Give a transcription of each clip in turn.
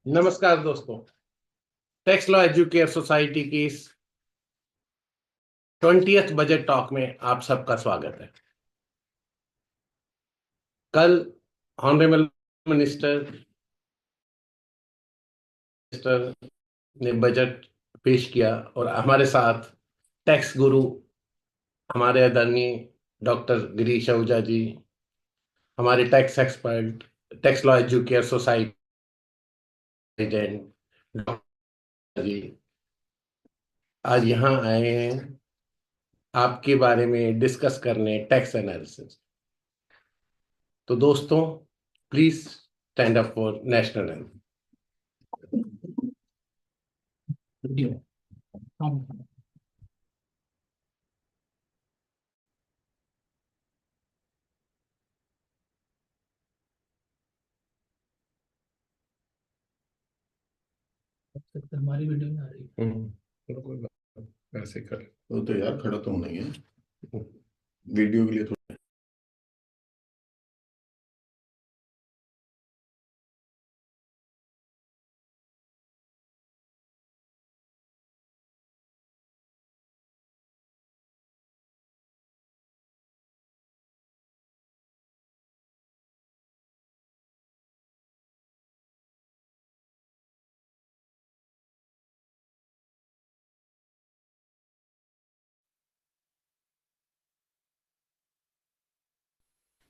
नमस्कार दोस्तों, tax law Educare society की इस 20th बजट टॉक में आप सबका स्वागत है। कल ऑनरेबल मिनिस्टर ने बजट पेश किया और हमारे साथ टैक्स गुरु हमारे आदरणीय डॉक्टर गिरीश आहूजा जी, हमारे tax expert, tax law Educare society president doctor ji आज यहाँ आए हैं आपके बारे में डिस्कस करने टैक्स एनालिसिस। तो दोस्तों, please stand up for national anthem. हमारी वीडियो में आ रही है। चलो कोई बात नहीं, ऐसे कर। तो यार खड़ा तो होना ही है वीडियो के लिए तो।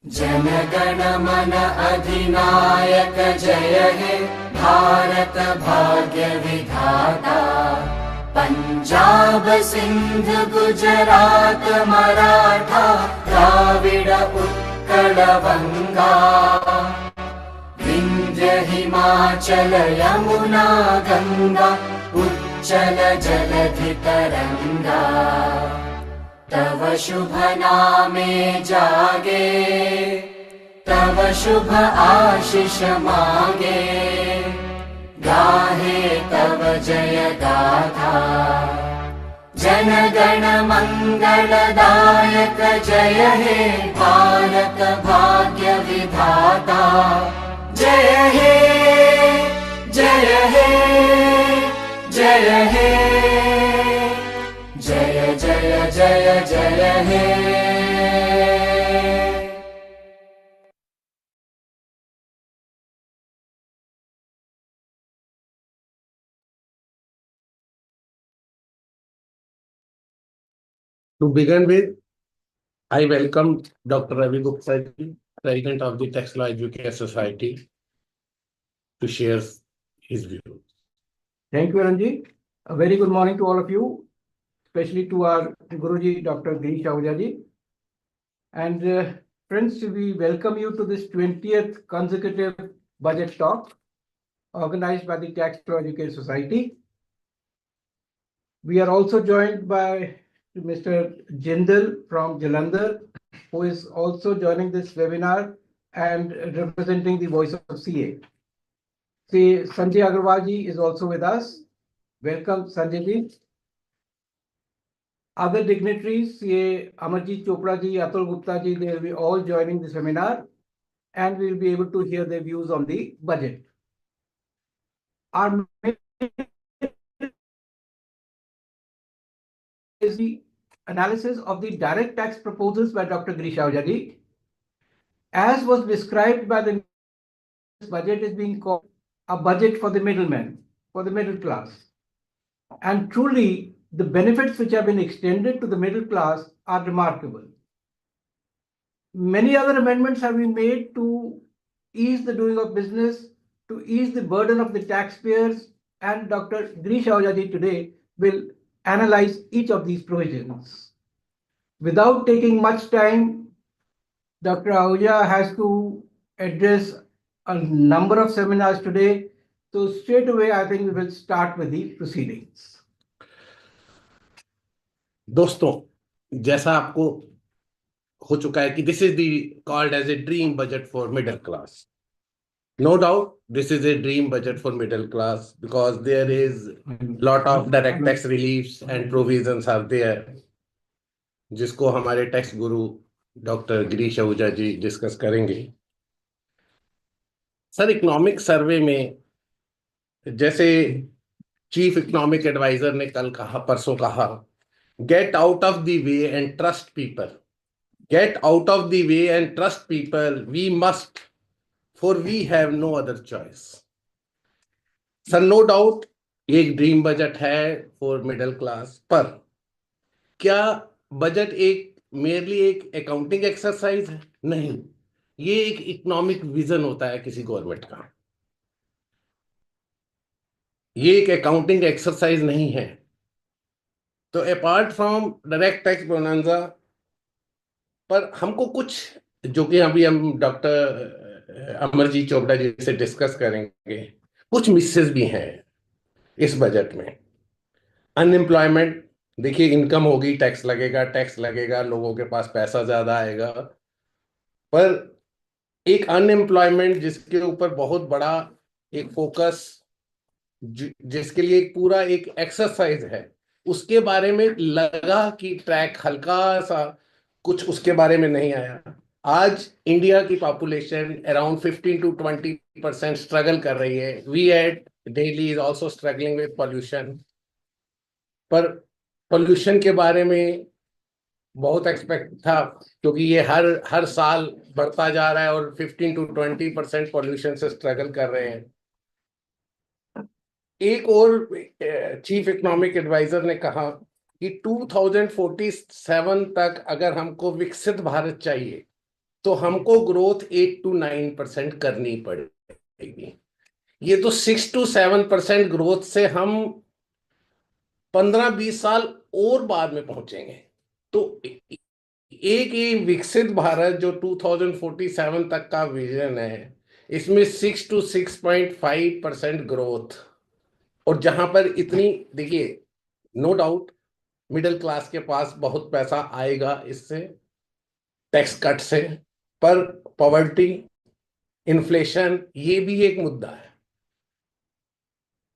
जनगण मन अधिनायक जय हे भारत भाग्य विधाता। पंजाब सिंध गुजरात मराठा द्राविड उत्कल बंगा। विंध्य हिमाचल यमुना गंगा उच्चल जलधि तरंगा। तव शुभ नामे जागे तव शुभ आशीष मांगे। गाहे तव जय गाथा जनगण मंगलदायक जय हे भारत भाग्य विधाता। जय हे जय हे जय हे जय जय जय जय हे। To begin with, I welcome Dr. Ravi Gupta ji, President of the Tax Law Education Society, to share his views. Thank you, Ranji. A very good morning to all of you, especially to our Guruji, Dr. Girish Ahooja ji. And friends, we welcome you to this 20th consecutive budget talk organized by the Tax Law Education Society. We are also joined by Mr. Jindal from Jalandhar, who is also joining this webinar and representing the voice of CA. Sanjay Agarwal ji is also with us. Welcome, Sanjay ji. Other dignitaries, CA Amarjit Chopra ji, Atul Gupta ji, they will be all joining this seminar, and we will be able to hear their views on the budget. Our is the analysis of the direct tax proposals by Dr. Girish Ahooja ji. As was described by the budget is being called a budget for the middlemen, for the middle class. And truly, the benefits which have been extended to the middle class are remarkable. Many other amendments have been made to ease the doing of business, to ease the burden of the taxpayers, and Dr. Girish Ahooja ji today will analyze each of these provisions. Without taking much time, Dr. Ahooja has to address a number of seminars today. So straight away, I think we will start with the proceedings. दोस्तों, जैसा आपको हो चुका है कि this is the called as a dream budget for middle class. No doubt, this is a dream budget for middle class because there is lot of direct tax reliefs and provisions are there, जिसको हमारे tax गुरु doctor Girish Ahuja जी discuss करेंगे। Sir, economic survey में जैसे chief economic adviser ने कल कहा, परसों कहा, get out of the way and trust people, get out of the way and trust people, we must, for we have no other choice. Sir, no doubt ये एक dream budget है for middle class, पर क्या budget एक merely एक accounting exercise है? नहीं, ये एक इकोनॉमिक विजन होता है किसी गवर्नमेंट का। ये एक अकाउंटिंग एक्सरसाइज नहीं है। तो apart from direct tax bonanza, पर हमको कुछ, जो कि अभी हम डॉक्टर अमरजीत चोपड़ा जी से डिस्कस करेंगे, कुछ मिसेस भी हैं इस बजट में। अनएम्प्लॉयमेंट, देखिए, इनकम होगी, टैक्स लगेगा, लोगों के पास पैसा ज्यादा आएगा, पर एक अनएम्प्लॉयमेंट जिसके ऊपर बहुत बड़ा एक फोकस, जिसके लिए एक पूरा एक एक्सरसाइज है, उसके बारे में लगा कि ट्रैक हल्का सा कुछ उसके बारे में नहीं आया। आज इंडिया की पॉपुलेशन अराउंड 15 to 20% स्ट्रगल कर रही है। We at Delhi is also struggling with pollution, पर पॉल्यूशन के बारे में बहुत एक्सपेक्ट था, क्योंकि ये हर साल बढ़ता जा रहा है और 15 to 20% पॉल्यूशन से स्ट्रगल कर रहे हैं। एक और चीफ इकोनॉमिक एडवाइजर ने कहा कि 2047 तक अगर हमको विकसित भारत चाहिए तो हमको ग्रोथ 8 to 9% करनी पड़ेगी। ये तो 6 to 7% ग्रोथ से हम 15-20 साल और बाद में पहुंचेंगे। तो एक ये विकसित भारत जो 2047 तक का विजन है, इसमें 6 to 6.5% ग्रोथ, और जहां पर इतनी, देखिए, नो डाउट मिडिल क्लास के पास बहुत पैसा आएगा इससे, टैक्स कट से, पर पॉवर्टी, इन्फ्लेशन, ये भी एक मुद्दा है।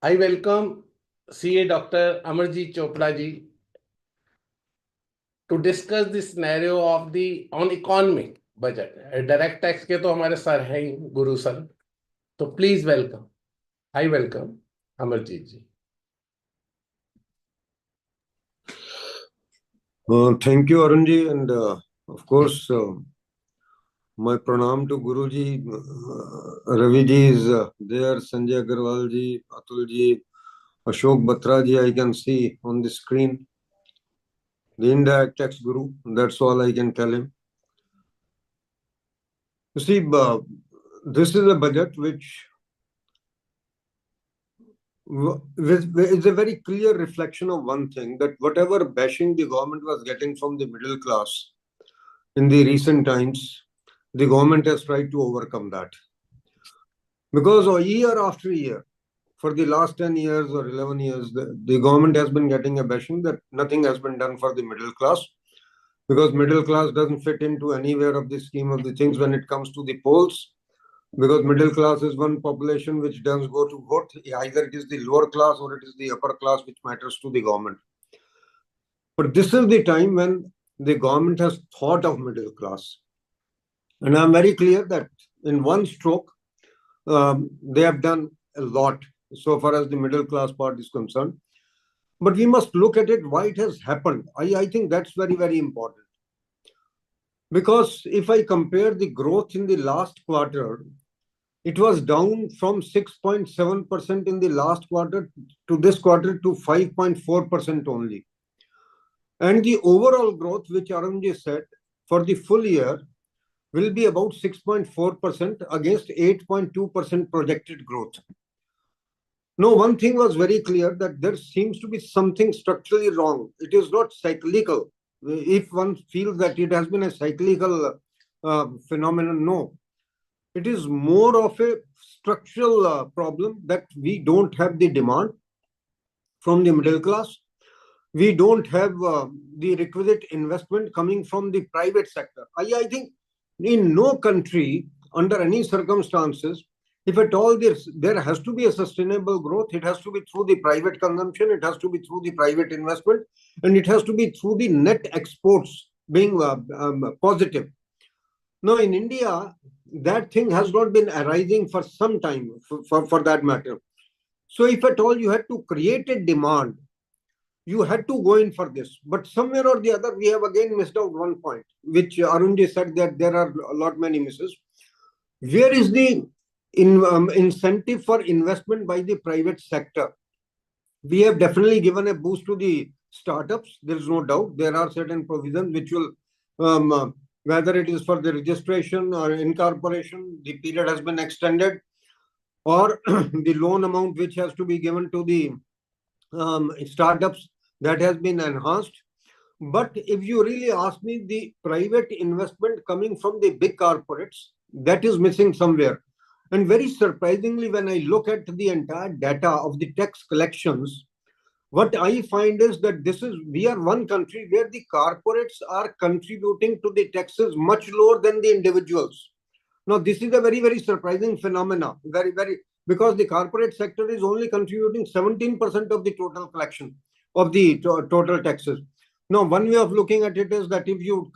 I welcome CA doctor Amarjeet Chopra ji to discuss this scenario of the on economic budget. Direct tax के तो हमारे सर हैं ही, गुरु सर, तो please welcome, I welcome Amarjeet ji. Thank you, Arunji, and of course, my pranam to Guruji. Ravi ji is there, Sanjay Agarwal ji, Atul ji, Ashok Batra ji, I can see on the screen. The indirect tax guru, that's all I can tell him. You see, this is a budget which is a very clear reflection of one thing, that whatever bashing the government was getting from the middle class in the recent times, the government has tried to overcome that. Because year after year, for the last 10 years or 11 years, the government has been getting a bashing that nothing has been done for the middle class, because middle class doesn't fit into anywhere of the scheme of the things when it comes to the polls. Because middle class is one population which does go to vote. Either it is the lower class or it is the upper class which matters to the government. But this is the time when the government has thought of middle class. And I'm very clear that in one stroke, they have done a lot so far as the middle class part is concerned. But we must look at it, why it has happened. I think that's very, very important. Because if I compare the growth in the last quarter, it was down from 6.7% in the last quarter to this quarter to 5.4% only. And the overall growth, which Arunji said, for the full year will be about 6.4% against 8.2% projected growth. No, one thing was very clear, that there seems to be something structurally wrong. It is not cyclical. If one feels that it has been a cyclical phenomenon, no. It is more of a structural problem, that we don't have the demand from the middle class. We don't have the requisite investment coming from the private sector. I think in no country, under any circumstances, if at all there has to be a sustainable growth, it has to be through the private consumption, it has to be through the private investment, and it has to be through the net exports being positive. Now, in India, that thing has not been arising for some time, for that matter. So if at all you had to create a demand, you had to go in for this. But somewhere or the other, we have again missed out one point, which Arunji said that there are a lot many misses. Where is the incentive for investment by the private sector? We have definitely given a boost to the startups. There is no doubt. There are certain provisions which will, whether it is for the registration or incorporation, the period has been extended, or the loan amount which has to be given to the startups, that has been enhanced. But if you really ask me, the private investment coming from the big corporates, that is missing somewhere. And very surprisingly, when I look at the entire data of the tax collections, what I find is that we are one country where the corporates are contributing to the taxes much lower than the individuals. Now, this is a very, very surprising phenomena, because the corporate sector is only contributing 17% of the total collection of the total taxes. Now, one way of looking at it is that if you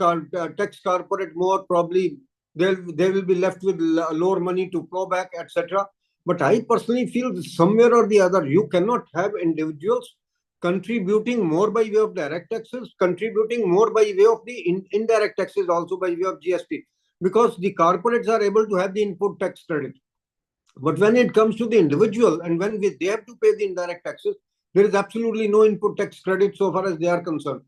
tax corporate more, probably they will be left with lower money to plow back, etc. But I personally feel somewhere or the other, you cannot have individuals contributing more by way of direct taxes, contributing more by way of the indirect taxes, also by way of GST, because the corporates are able to have the input tax credit. But when it comes to the individual and when they have to pay the indirect taxes, there is absolutely no input tax credit so far as they are concerned.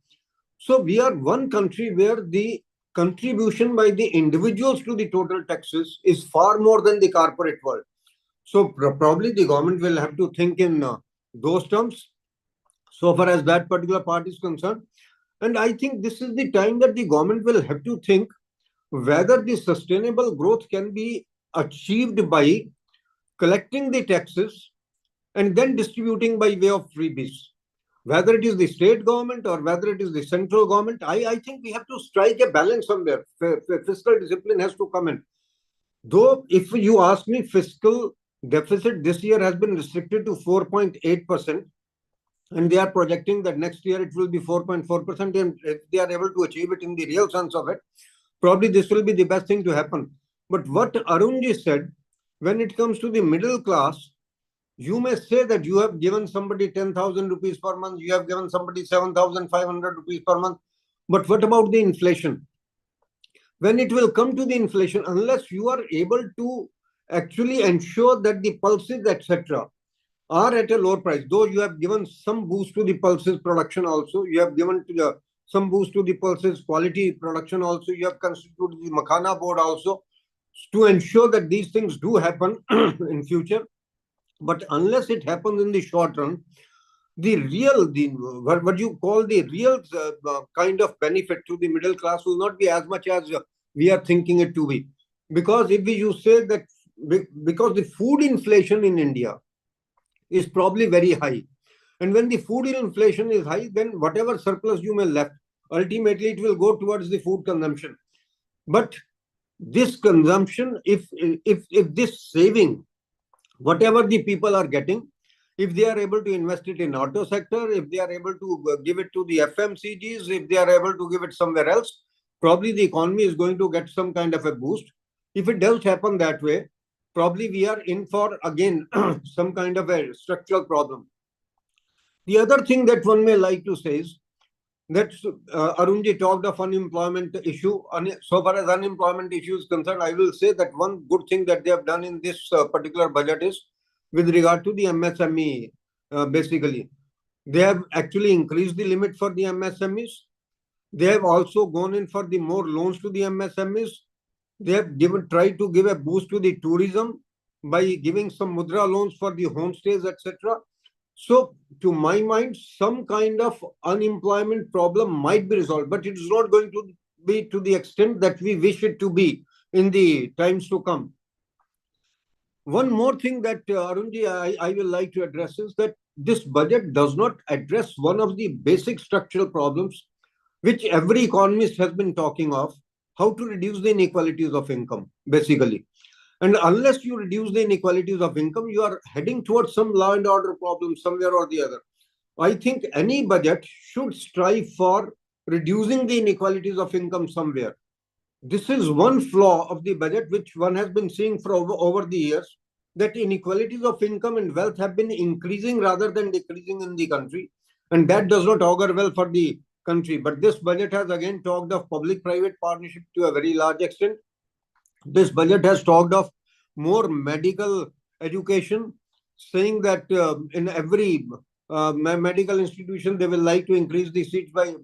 So we are one country where the contribution by the individuals to the total taxes is far more than the corporate world. So probably the government will have to think in those terms so far as that particular part is concerned. And I think this is the time that the government will have to think whether the sustainable growth can be achieved by collecting the taxes and then distributing by way of freebies. Whether it is the state government or whether it is the central government, I think we have to strike a balance somewhere. Fiscal discipline has to come in. Though, if you ask me, fiscal deficit this year has been restricted to 4.8%, and they are projecting that next year it will be 4.4%, and if they are able to achieve it in the real sense of it, probably this will be the best thing to happen. But what Arunji said, when it comes to the middle class, you may say that you have given somebody 10,000 rupees per month, you have given somebody 7,500 rupees per month. But what about the inflation? When it will come to the inflation, unless you are able to actually ensure that the pulses, etc., are at a lower price, though you have given some boost to the pulses production also, you have given some boost to the pulses quality production also, you have constituted the Makhana board also to ensure that these things do happen in future. But unless it happens in the short run, what you call the real kind of benefit to the middle class will not be as much as we are thinking it to be. Because if you say that, because the food inflation in India is probably very high. And when the food inflation is high, then whatever surplus you may left, ultimately it will go towards the food consumption. But this consumption, if this saving, whatever the people are getting, if they are able to invest it in auto sector, if they are able to give it to the FMCGs, if they are able to give it somewhere else, probably the economy is going to get some kind of a boost. If it does happen that way, probably we are in for, again, some kind of a structural problem. The other thing that one may like to say is that Arunji talked of unemployment issue. So far as unemployment issue is concerned, I will say that one good thing that they have done in this particular budget is with regard to the MSME, basically. They have actually increased the limit for the MSMEs. They have also gone in for the more loans to the MSMEs. They have tried to give a boost to the tourism by giving some mudra loans for the homestays, etc. So, to my mind, some kind of unemployment problem might be resolved, but it is not going to be to the extent that we wish it to be in the times to come. One more thing that, Arunji, I will like to address is that this budget does not address one of the basic structural problems which every economist has been talking of, how to reduce the inequalities of income, basically. And unless you reduce the inequalities of income, you are heading towards some law and order problem somewhere or the other. I think any budget should strive for reducing the inequalities of income somewhere. This is one flaw of the budget which one has been seeing for over the years. that inequalities of income and wealth have been increasing rather than decreasing in the country. And that does not augur well for the country. But this budget has again talked of public-private partnership to a very large extent. This budget has talked of more medical education, saying that in every medical institution, they will like to increase the seats by,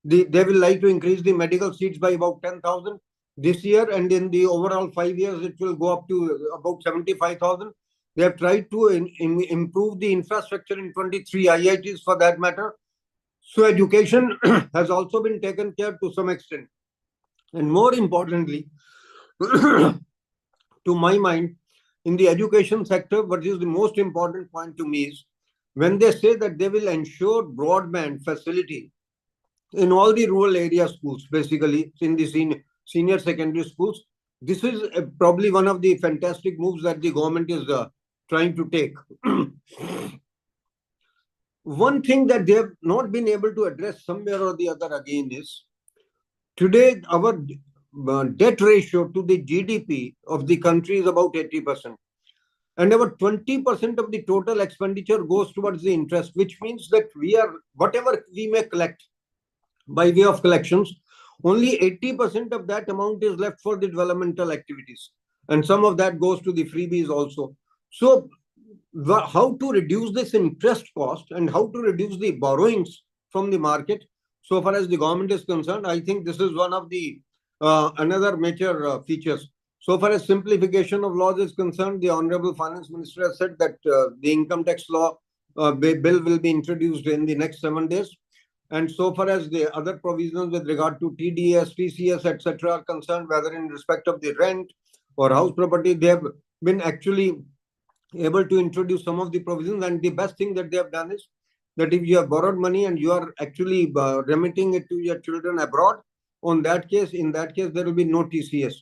they will like to increase the medical seats by about 10,000 this year. And in the overall 5 years, it will go up to about 75,000. They have tried to improve the infrastructure in 23 IITs for that matter. So education has also been taken care to some extent. And more importantly, to my mind, in the education sector, what is the most important point to me is when they say that they will ensure broadband facility in all the rural area schools, basically in the senior secondary schools. This is probably one of the fantastic moves that the government is trying to take. One thing that they have not been able to address somewhere or the other again is today our debt ratio to the GDP of the country is about 80%. And about 20% of the total expenditure goes towards the interest, which means that whatever we may collect by way of collections, only 80% of that amount is left for the developmental activities. And some of that goes to the freebies also. So how to reduce this interest cost and how to reduce the borrowings from the market, so far as the government is concerned, I think this is one of the another major features. So far as simplification of laws is concerned, the Honorable Finance Minister has said that the income tax law bill will be introduced in the next 7 days. And so far as the other provisions with regard to TDS, TCS, etc. are concerned, whether in respect of the rent or house property, they have been actually able to introduce some of the provisions. And the best thing that they have done is that if you have borrowed money and you are actually remitting it to your children abroad, in that case, there will be no TCS.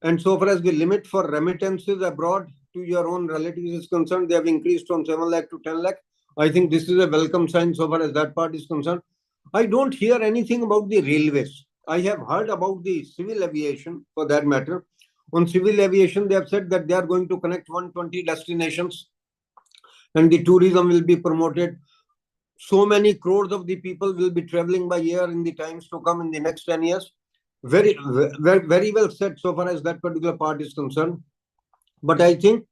And so far as the limit for remittances abroad to your own relatives is concerned, they have increased from 7 lakh to 10 lakh. I think this is a welcome sign so far as that part is concerned. I don't hear anything about the railways. I have heard about the civil aviation for that matter. On civil aviation, they have said that they are going to connect 120 destinations and the tourism will be promoted. So many crores of the people will be traveling by air in the times to come in the next 10 years. Very, very well said so far as that particular part is concerned. But I think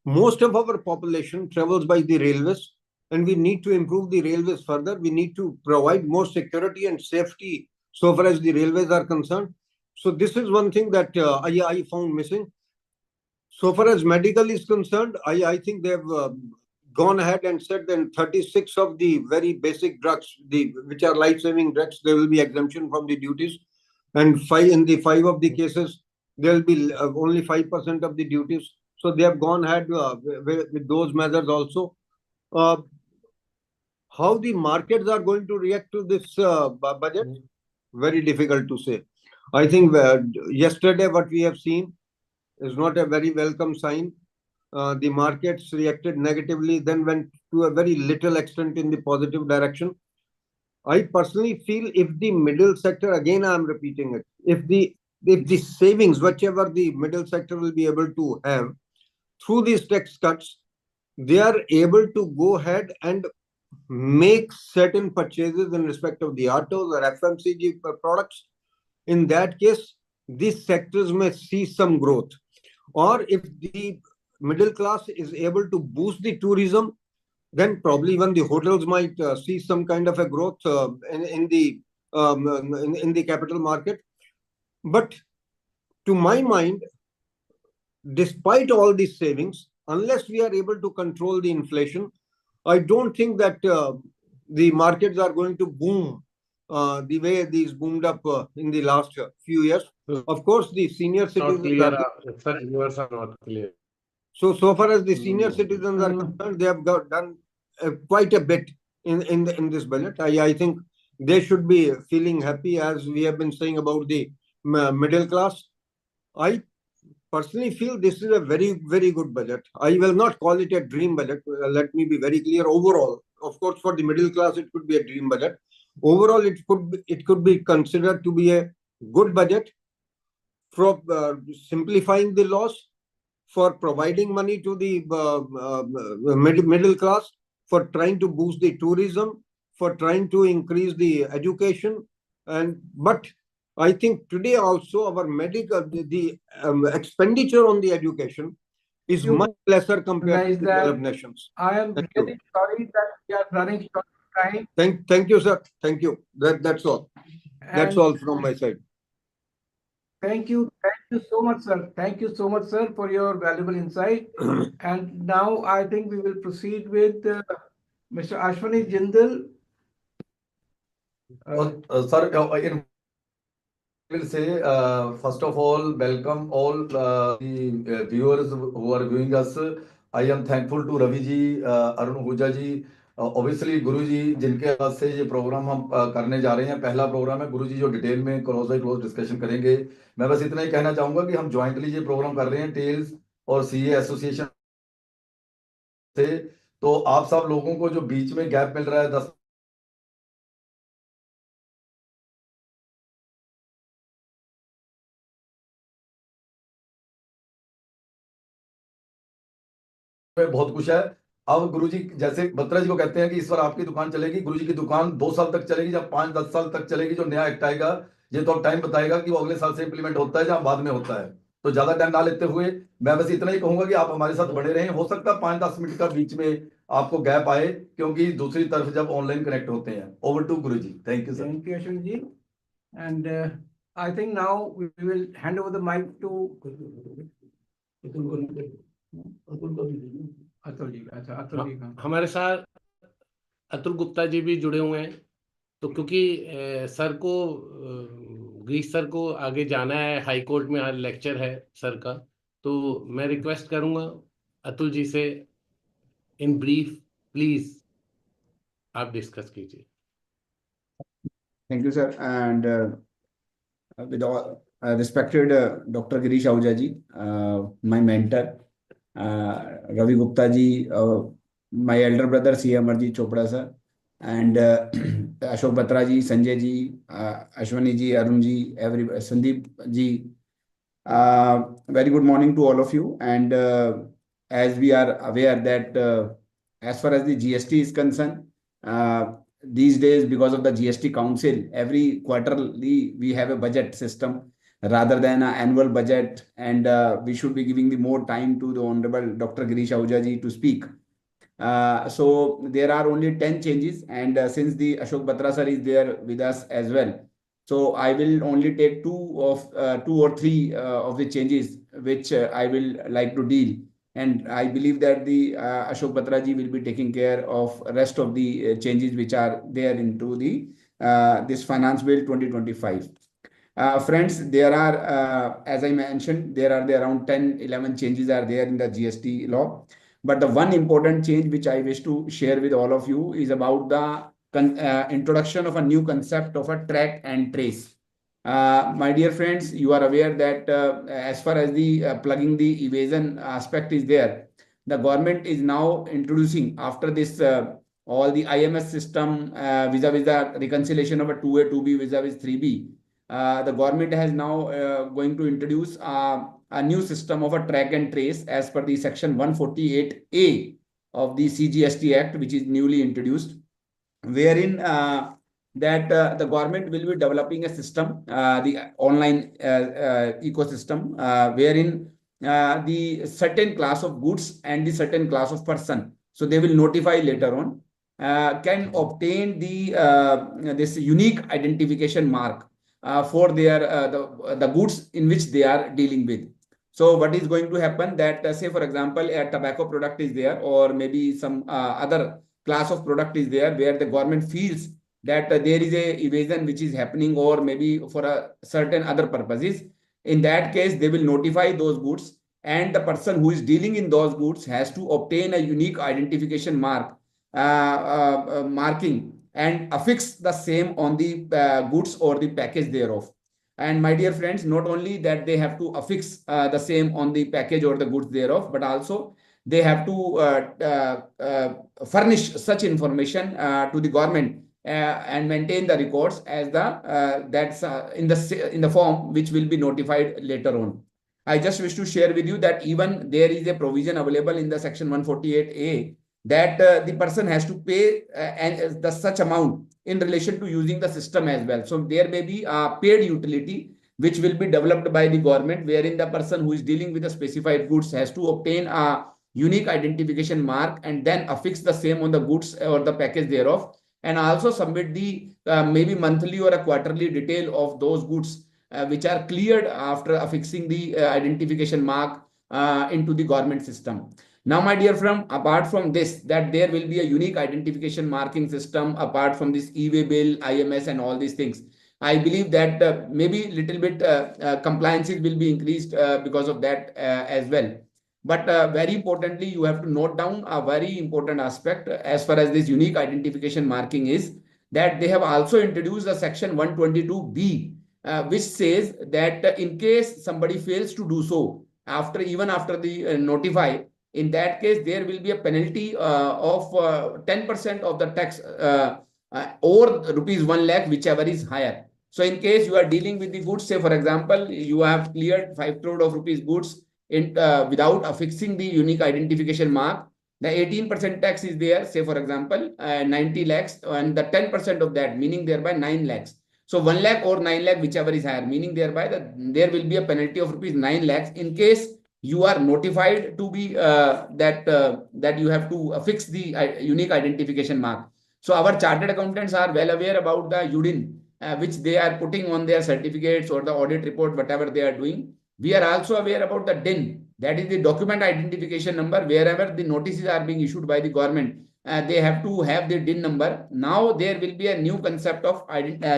most of our population travels by the railways, and we need to improve the railways further. We need to provide more security and safety so far as the railways are concerned. So this is one thing that I found missing. So far as medical is concerned, I think they have gone ahead and said that 36 of the very basic drugs, which are life-saving drugs, there will be exemption from the duties. And 5 of the cases, there will be only 5% of the duties. So they have gone ahead with those measures also. How the markets are going to react to this budget? Very difficult to say. I think yesterday what we have seen is not a very welcome sign. The markets reacted negatively, then went to a very little extent in the positive direction. I personally feel if the middle sector, again I am repeating it, if the savings, whichever the middle sector will be able to have through these tax cuts, they are able to go ahead and make certain purchases in respect of the autos or FMCG products. In that case, these sectors may see some growth. Or if the middle class is able to boost the tourism, then probably even the hotels might see some kind of a growth in the capital market. But to my mind, despite all these savings, unless we are able to control the inflation, I don't think that the markets are going to boom the way these boomed up in the last few years. Of course, the senior citizens Sir, yours are not clear. So far as the senior citizens are concerned, they have done quite a bit in this budget. I think they should be feeling happy, as we have been saying about the middle class. I personally feel this is a very, very good budget. I will not call it a dream budget. Let me be very clear. Overall, of course, for the middle class, it could be a dream budget. Overall, it could be considered to be a good budget for simplifying the laws, for providing money to the middle class, for trying to boost the tourism, for trying to increase the education. But I think today also our medical, the expenditure on the education is You much lesser compared to recognize the that. developed nations. I am Thank you. really sorry that we are running short of time. Thank you, sir. Thank you. That's all. That's And all from my side. thank you so much, sir. Thank you so much, sir, for your valuable insight. And now I think we will proceed with Mr. Ashwani Jindal. Sir, I will say, first of all, welcome all the viewers who are viewing us. I am thankful to Ravi ji, Arun Ahuja ji, obviously Guru ji, जिनके हाथ से ये programme हम करने जा रहे हैं. पहला प्रोग्राम है. गुरु जी जो डिटेल में क्लोज बाय क्लोज डिस्कशन करेंगे. मैं बस इतना ही कहना चाहूंगा कि हम ज्वाइंटली ये प्रोग्राम कर रहे हैं टेल्स और सीए एसोसिएशन से. तो आप सब लोगों को जो बीच में गैप मिल रहा है 10 में बहुत कुछ है. अब गुरुजी जैसे बत्रा जी को कहते हैं कि इस बार आपकी दुकान चलेगी. गुरुजी की दुकान 2 साल तक चलेगी, जब 5-10 साल तक चलेगी. जो नया एक्ट आएगा ये तो अब टाइम बताएगा कि वो अगले साल से इंप्लीमेंट होता है या बाद में होता है. तो ज्यादा टाइम ना लेते हुए मैं बस इतना ही कहूंगा कि आप हमारे साथ बने रहें. हो सकता है 5-10 मिनट का बीच में आपको गैप आए, क्योंकि दूसरी तरफ जब ऑनलाइन कनेक्ट होते हैं. Over to Guru ji. Thank you sir. Thank you, Ashwani ji. And I think now we will hand over the mic to Atul ji. अच्छा, अतुल जी का. हमारे साथ अतुल गुप्ता जी भी जुड़े हुए हैं. तो क्योंकि सर को गिरीश सर को आगे जाना है, हाई कोर्ट में आज लेक्चर है सर का, तो मैं रिक्वेस्ट करूंगा अतुल जी से, इन ब्रीफ प्लीज आप डिस्कस कीजिए. Thank you, sir. And with all respected Dr. Girish Ahuja ji, my mentor, Ravi Gupta ji, my elder brother C. Amarjit Chopra sir, and Ashok Batra ji, Sanjay ji, Ashwani ji, Arun ji, Sandeep ji. Very good morning to all of you. And as we are aware that as far as the GST is concerned, these days, because of the GST Council, every quarterly we have a budget system rather than an annual budget, and we should be giving the more time to the Honorable Dr. Girish Ahuja ji to speak. So there are only 10 changes, and since the Ashok Batra sir is there with us as well, so I will only take two or three of the changes which I will like to deal. And I believe that the Ashok Batra ji will be taking care of rest of the changes which are there into the this Finance Bill 2025. Friends, there are, as I mentioned, there are around 10-11 changes are there in the GST law. But the one important change which I wish to share with all of you is about the introduction of a new concept of a track and trace. My dear friends, you are aware that as far as the plugging the evasion aspect is there, the government is now introducing, after this all the IMS system vis-a-vis the reconciliation of a 2A, 2B vis-a-vis 3B, the government has now going to introduce a new system of a track and trace as per the section 148A of the CGST Act, which is newly introduced, wherein that the government will be developing a system, the online ecosystem, wherein the certain class of goods and the certain class of person, so they will notify later on, can obtain the this unique identification mark for their the goods in which they are dealing with. So what is going to happen that say for example a tobacco product is there, or maybe some other class of product is there where the government feels that there is a evasion which is happening, or maybe for a certain other purposes. In that case, they will notify those goods, and the person who is dealing in those goods has to obtain a unique identification mark marking and affix the same on the goods or the package thereof. And my dear friends, not only that they have to affix the same on the package or the goods thereof, but also they have to furnish such information to the government and maintain the records as the that's in the form which will be notified later on. I just wish to share with you that even there is a provision available in the section 148A that the person has to pay the such amount in relation to using the system as well. So there may be a paid utility which will be developed by the government, wherein the person who is dealing with the specified goods has to obtain a unique identification mark and then affix the same on the goods or the package thereof, and also submit the maybe monthly or a quarterly detail of those goods which are cleared after affixing the identification mark into the government system. Now, my dear friend, apart from this, that there will be a unique identification marking system apart from this e-way bill, IMS, and all these things. I believe that maybe little bit compliances will be increased because of that as well. But very importantly, you have to note down a very important aspect as far as this unique identification marking is, that they have also introduced a section 122B, which says that in case somebody fails to do so even after the notify, in that case there will be a penalty of 10% of the tax or rupees 1 lakh, whichever is higher. So in case you are dealing with the goods, say for example, you have cleared 5 crore of rupees goods without affixing the unique identification mark, the 18% tax is there, say for example, 90 lakhs, and the 10% of that, meaning thereby 9 lakhs. So 1 lakh or 9 lakh, whichever is higher, meaning thereby that there will be a penalty of rupees 9 lakhs in case you are notified to be that you have to affix the unique identification mark. So our chartered accountants are well aware about the UDIN, which they are putting on their certificates or the audit report, whatever they are doing. We are also aware about the DIN, that is the document identification number. Wherever the notices are being issued by the government, they have to have the DIN number. Now there will be a new concept of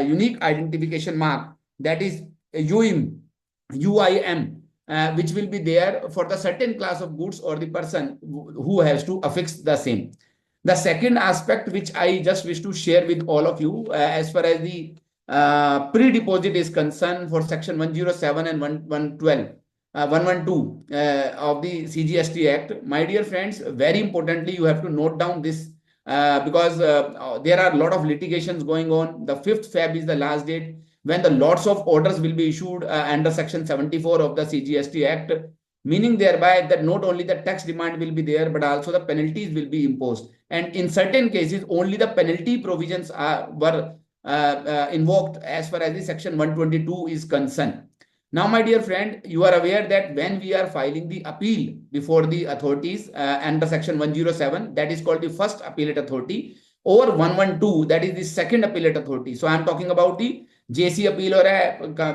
unique identification mark, that is UIM, which will be there for the certain class of goods or the person who has to affix the same. The second aspect which I just wish to share with all of you as far as the pre-deposit is concerned for section 107 and 112, 112 of the CGST Act. My dear friends, very importantly, you have to note down this because there are a lot of litigations going on. The 5th Feb is the last date when the lots of orders will be issued under section 74 of the CGST Act, meaning thereby that not only the tax demand will be there, but also the penalties will be imposed. And in certain cases, only the penalty provisions were invoked as far as the section 122 is concerned. Now, my dear friend, you are aware that when we are filing the appeal before the authorities under section 107, that is called the first appellate authority, or 112, that is the second appellate authority. So I am talking about the JC appeal or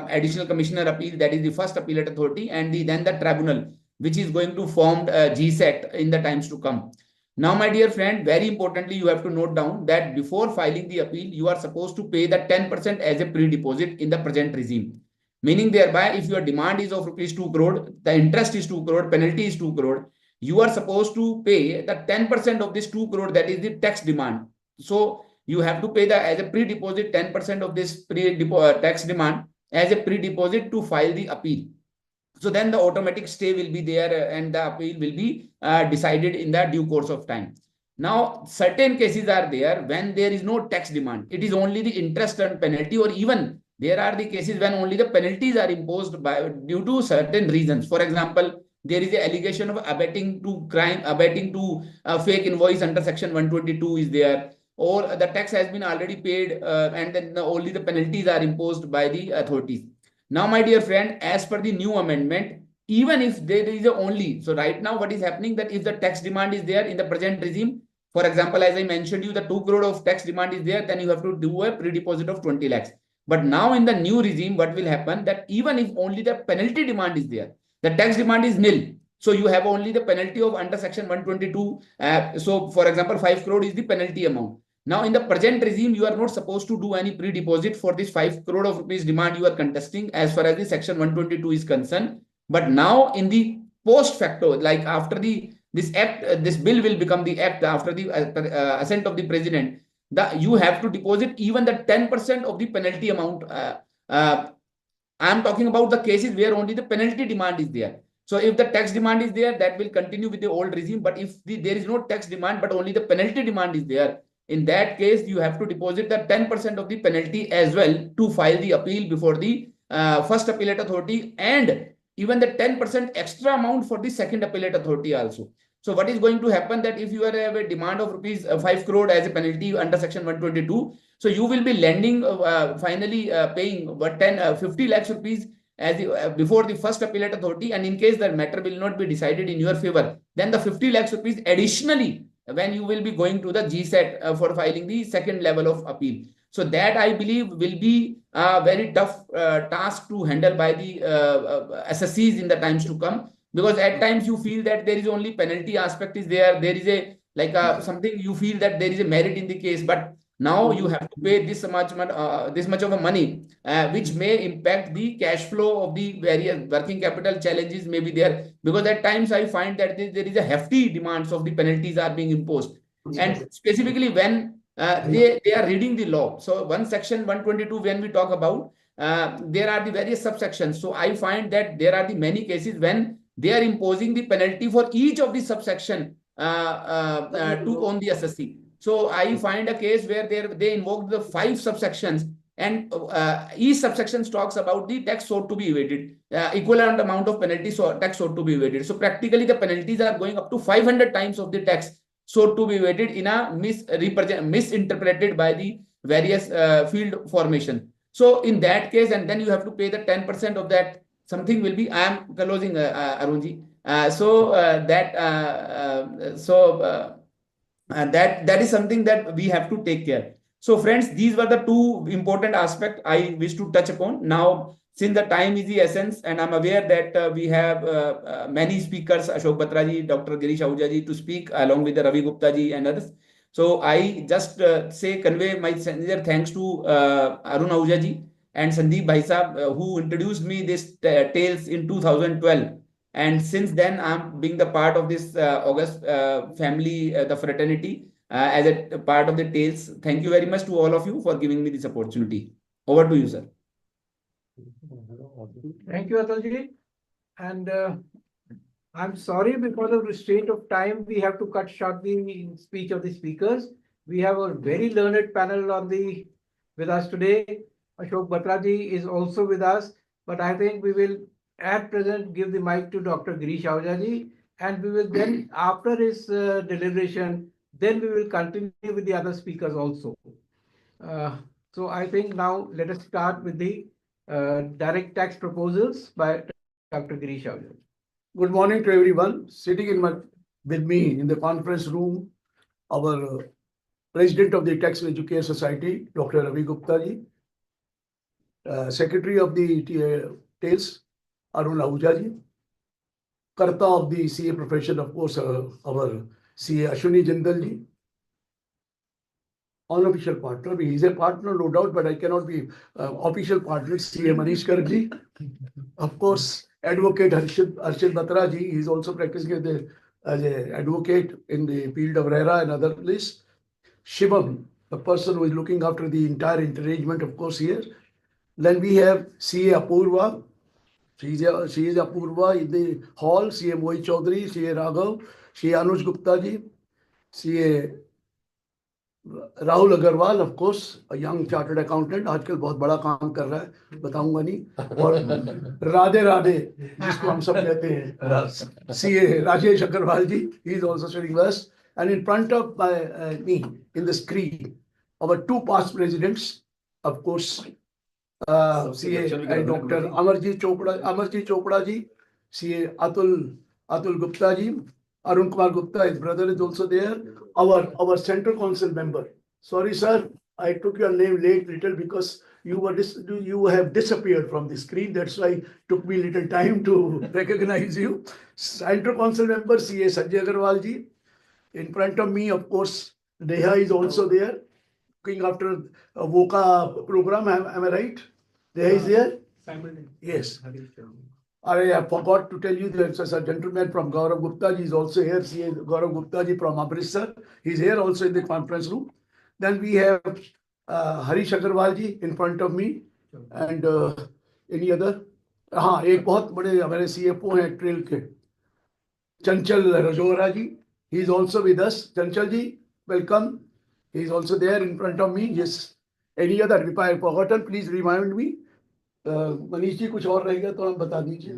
additional commissioner appeal, that is the first appellate authority, and then the tribunal, which is going to form GSET in the times to come. Now, my dear friend, very importantly, you have to note down that before filing the appeal, you are supposed to pay the 10% as a pre-deposit in the present regime. Meaning thereby, if your demand is of rupees 2 crore, the interest is 2 crore, penalty is 2 crore, you are supposed to pay the 10% of this 2 crore, that is the tax demand. So you have to pay as a pre-deposit 10% of this tax demand as a pre-deposit to file the appeal. So then the automatic stay will be there and the appeal will be decided in the due course of time. Now, certain cases are there when there is no tax demand. It is only the interest and penalty, or even there are the cases when only the penalties are imposed due to certain reasons. For example, there is an allegation of abetting to crime, abetting to fake invoice under section 122 is there, or the tax has been already paid and then only the penalties are imposed by the authorities. Now, my dear friend, as per the new amendment, even if there is only, so right now what is happening, that if the tax demand is there in the present regime, for example, as I mentioned you, the 2 crore of tax demand is there, then you have to do a pre-deposit of 20 lakhs. But now in the new regime, what will happen, that even if only the penalty demand is there, the tax demand is nil. So you have only the penalty of under section 122. So for example, 5 crore is the penalty amount. Now, in the present regime, you are not supposed to do any pre-deposit for this 5 crore of rupees demand you are contesting as far as the section 122 is concerned. But now in the post facto, like after this act, this bill will become the act after the assent of the president, you have to deposit even the 10% of the penalty amount. I am talking about the cases where only the penalty demand is there. So if the tax demand is there, that will continue with the old regime. But if there is no tax demand, but only the penalty demand is there, in that case, you have to deposit the 10% of the penalty as well to file the appeal before the first appellate authority. And even the 10% extra amount for the second appellate authority also. So what is going to happen that if you have a demand of rupees 5 crore as a penalty under section 122, so you will be lending finally paying 50 lakhs rupees as before the first appellate authority, and in case the matter will not be decided in your favor, then the 50 lakhs rupees additionally when you will be going to the GSET for filing the second level of appeal. So that I believe will be a very tough task to handle by the SSCs in the times to come, because at times you feel that there is only penalty aspect is there is a like something you feel that there is a merit in the case, but now you have to pay this much of a money, which may impact the cash flow of the various working capital challenges may be there, because at times I find that there is a hefty demands of the penalties are being imposed, and specifically when they are reading the law. So one section 122 when we talk about, there are the various subsections. So I find that there are the many cases when they are imposing the penalty for each of the subsection to on the SSC. So I find a case where they invoked the 5 subsections, and each subsection talks about the tax sought to be evaded, equivalent amount of penalty tax sought to be evaded. So practically the penalties are going up to 500 times of the tax sought to be evaded in a misinterpreted by the various field formation. So in that case, and then you have to pay the 10% of that. Something will be. I am closing, Arunji. That is something that we have to take care. So friends, these were the 2 important aspects I wish to touch upon. Now, since the time is the essence, and I'm aware that we have many speakers, Ashok Batra ji, Dr. Girish Ahuja ji, to speak along with the Ravi Gupta ji and others. So I just convey my sincere thanks to Arun Ahuja ji and Sandeep Bhai Sahab, who introduced me this tales in 2012. And since then, I'm being the part of this August family, the fraternity, as a part of the tales. Thank you very much to all of you for giving me this opportunity. Over to you, sir. Thank you, Atalji. And I'm sorry, because of restraint of time, we have to cut short the speech of the speakers. We have a very learned panel with us today. Ashok Batra ji is also with us, but I think we will at present give the mic to Dr. Girish Ahuja ji, and we will then, after his deliberation, then we will continue with the other speakers also. So I think now let us start with the direct tax proposals by Dr. Girish Ahuja. Good morning to everyone. Sitting with me in the conference room, our President of the Tax and EDUCARE Society, Dr. Ravi Gupta ji, Secretary of the TALES, Arun Ahuja ji, Karta of the CA profession, of course, our CA Ashwini Jindal ji, unofficial partner. He is a partner, no doubt, but I cannot be official partner. CA Manish Garg ji, of course, Advocate Arshid Batra ji. He is also practicing as an advocate in the field of RERA and other place. Shivam, the person who is looking after the entire interarrangement, of course, here. Then we have CA Apurva. She is Apurva in the hall. CA Mohit Chaudhary, CA Raghav, CA Anuj Gupta ji, CA Rahul Agarwal, of course, a young chartered accountant. आजकल बहुत बड़ा काम कर रहा है, बताऊंगा नहीं. और राधे राधे जिसको हम सब कहते हैं, CA Rajesh Agarwal ji, he is also sitting with us. And in front of me in the screen, our 2 past presidents, of course, CA and Dr. Amarjit Chopra ji, CA Atul Gupta ji, Arun Kumar Gupta, his brother is also there. Our Central Council member. Sorry, sir, I took your name late little because you have disappeared from the screen. That's why it took me little time to recognize you. Central Council member CA Sanjay Agarwal ji. In front of me, of course, Neha is also there, looking after a VOCA program. Am I right? Neha is there? Yes. I forgot to tell you there's a gentleman from Gaurav Gupta ji is also here. CA Gaurav Gupta ji from Amritsar. He's here also in the conference room. Then we have Harish Agarwal ji in front of me. And any other? हाँ, एक बहुत बड़े हमारे CFO हैं trail के, Chanchal Rajora ji. He is also with us. Chanchal ji, welcome. He is also there in front of me. Yes. Any other? If I have forgotten, please remind me. Manish ji कुछ और रहेगा तो हम बता दीजिए।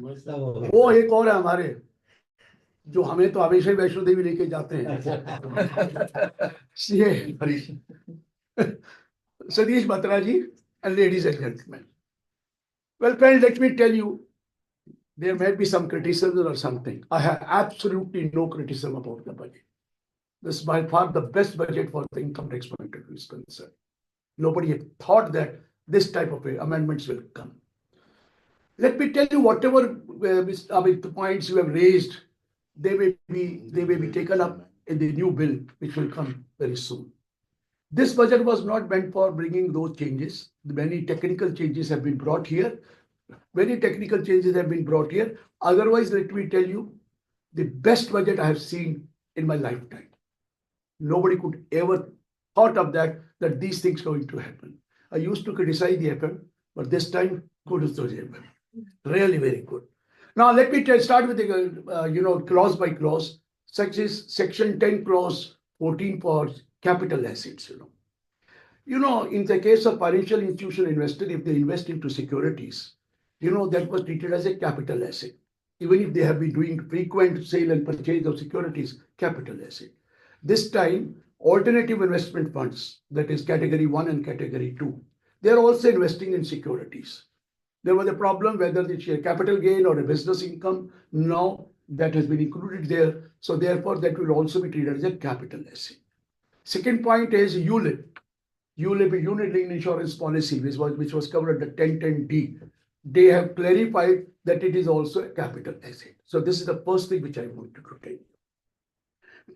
वो एक और है हमारे, जो हमें तो हमेशा ही वैष्णो देवी लेके जाते हैं। Satish Batraji and ladies and gentlemen. Well, friends, let me tell you, there may be some criticism or something. I have absolutely no criticism about the budget. This is by far the best budget for the income tax point of view is concerned. Nobody had thought that this type of amendments will come. Let me tell you, whatever the points you have raised, they may be taken up in the new bill, which will come very soon. This budget was not meant for bringing those changes. Many technical changes have been brought here. Otherwise, let me tell you, the best budget I have seen in my lifetime. Nobody could ever thought of that these things are going to happen. I used to criticize the FM, but this time, kudos to the FM. Really very good. Now, let me start with the, clause by clause, such as section 10, clause 14 for capital assets, in the case of financial institution investor, if they invest into securities, that was treated as a capital asset. Even if they have been doing frequent sale and purchase of securities, capital asset. This time, alternative investment funds, that is category 1 and category 2, they are also investing in securities. There was a problem whether the capital gain or a business income. Now that has been included there. So therefore, that will also be treated as a capital asset. Second point is ULIP. ULIP, unit linked insurance policy, which was covered under 1010D. They have clarified that it is also a capital asset. So this is the first thing which I want to tell you.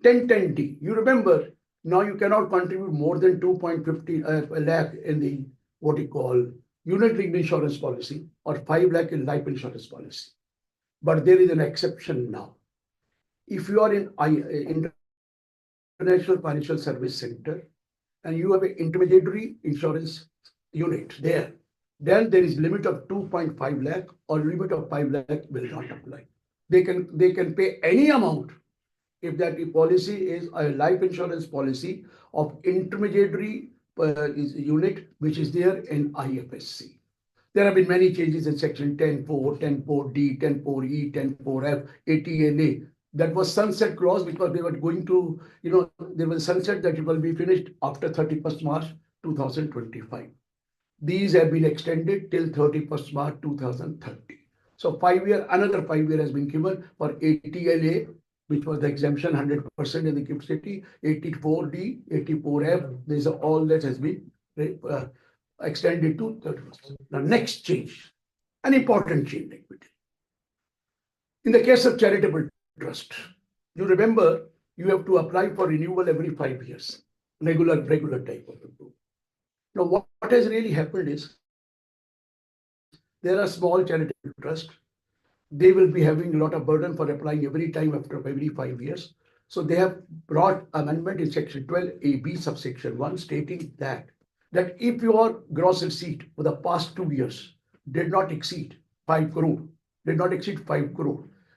1010D, you remember, now you cannot contribute more than 2.50 lakh in the what you call unit linked insurance policy or 5 lakh in life insurance policy. But there is an exception now. If you are in International Financial Service Center and you have an intermediary insurance unit there, then there is limit of 2.5 lakh or limit of 5 lakh will not apply. They can pay any amount if that policy is a life insurance policy of intermediary unit, which is there in IFSC. There have been many changes in section 10.4, 10.4D, 10.4E, 10.4F, 80NA. That was sunset clause because they were going to, there was sunset that it will be finished after 31st March 2025. These have been extended till 31st March 2030. So 5 year, another 5 year has been given for 80LA, which was the exemption 100% in the GIFT City, 84D, 84F. These are all that has been extended to 31st. Now, next change, an important change. In the case of charitable trust, you remember you have to apply for renewal every 5 years, regular type of approval. Now, what has really happened is there are small charitable trusts. They will be having a lot of burden for applying every time after every 5 years. So they have brought amendment in section 12AB subsection 1 stating that if your gross receipt for the past 2 years did not exceed 5 crore,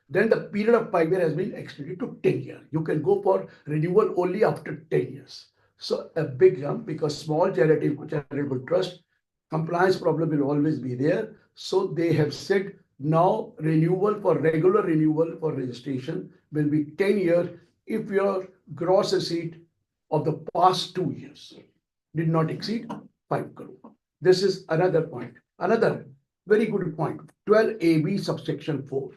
then the period of 5 years has been extended to 10 years. You can go for renewal only after 10 years. So a big jump because small charitable trust compliance problem will always be there. So they have said now regular renewal for registration will be 10 years if your gross receipt of the past 2 years did not exceed 5 crore. This is another point. Another very good point. 12AB subsection 4.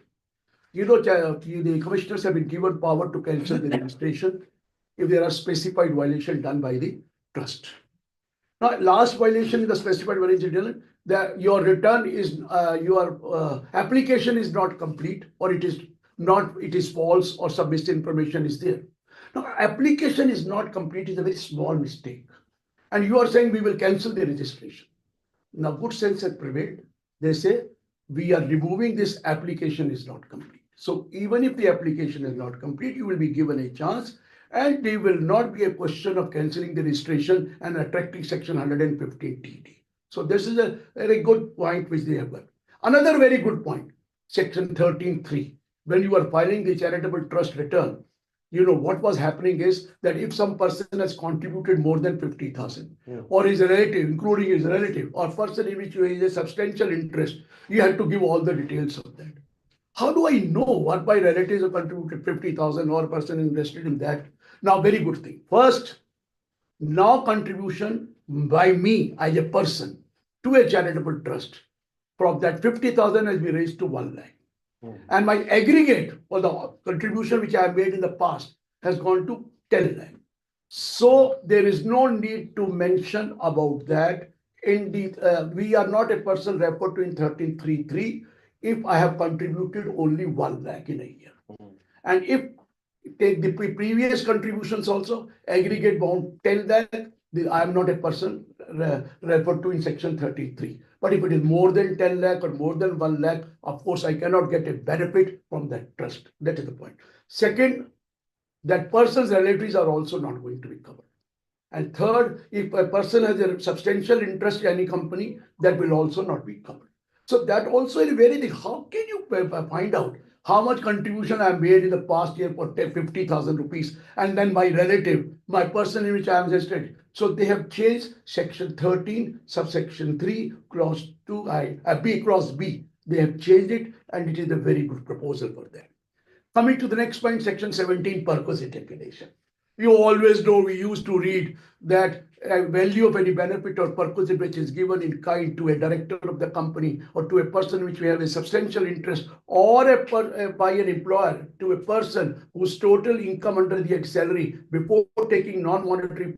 The commissioners have been given power to cancel the registration if there are specified violations done by the trust. Now, last violation is the specified violation that your return is your application is not complete or it is false or some misinformation is there. Now, application is not complete is a very small mistake. And you are saying we will cancel the registration. Now, good sense has prevailed. They say we are removing this application is not complete. So even if the application is not complete, you will be given a chance and there will not be a question of cancelling the registration and attracting section 115 TD. So this is a very good point which they have got. Another very good point, section 13.3. When you are filing the charitable trust return, what was happening is that if some person has contributed more than 50,000, Yeah. or his relative, including his relative, or person in which is a substantial interest, you have to give all the details of that. How do I know what my relatives have contributed 50,000 or person invested in that? Now, very good thing. First, now contribution by me as a person to a charitable trust from that 50,000 has been raised to 1 lakh. And my aggregate for the contribution which I have made in the past has gone to 10 lakh. So there is no need to mention about that. Indeed, we are not a person referred to in 1333 if I have contributed only 1 lakh in a year. And if take the previous contributions also, aggregate bound 10 lakh, I am not a person referred to in section 33. But if it is more than 10 lakh or more than 1 lakh, of course, I cannot get a benefit from that trust. That is the point. Second, that person's relatives are also not going to be covered. And third, if a person has a substantial interest in any company, that will also not be covered. So that also is very big. How can you find out how much contribution I have made in the past year for 50,000 rupees, and then my relative, my person in which I am invested? So they have changed section 13, subsection 3, clause 2, B, clause B. They have changed it, and it is a very good proposal for that. Coming to the next point, section 17, perquisite liquidation. You always know we used to read that value of any benefit or perquisite which is given in kind to a director of the company or to a person which we have a substantial interest, or by an employer to a person whose total income under the salary before taking non-monetary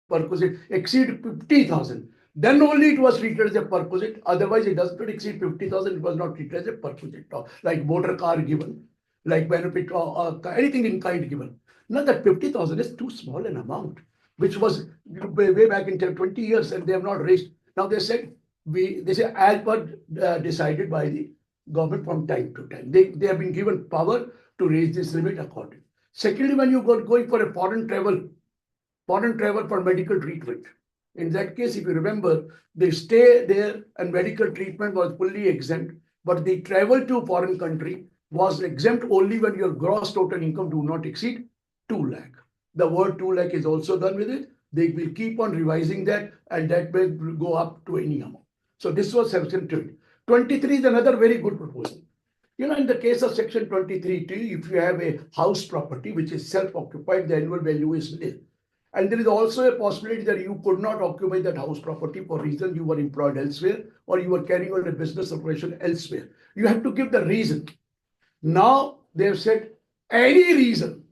perquisite exceed 50,000. Then only it was treated as a perquisite. Otherwise, it does not exceed 50,000. It was not treated as a perquisite, like motor car given, like benefit or anything in kind given. Now that 50,000 is too small an amount, which was way back in 20 years, and they have not raised. Now they said they say as per decided by the government from time to time. They have been given power to raise this limit accordingly. Secondly, when you going for a foreign travel for medical treatment. In that case, if you remember, they stay there and medical treatment was fully exempt, but the travel to foreign country was exempt only when your gross total income do not exceed 2 lakh. The word 2 lakh is also done with it. They will keep on revising that, and that will go up to any amount. So this was section 20. 23 is another very good proposal. In the case of section 23(2), if you have a house property which is self-occupied, the annual value is nil. And there is also a possibility that you could not occupy that house property for reason you were employed elsewhere or you were carrying on a business operation elsewhere. You have to give the reason. Now they have said any reason,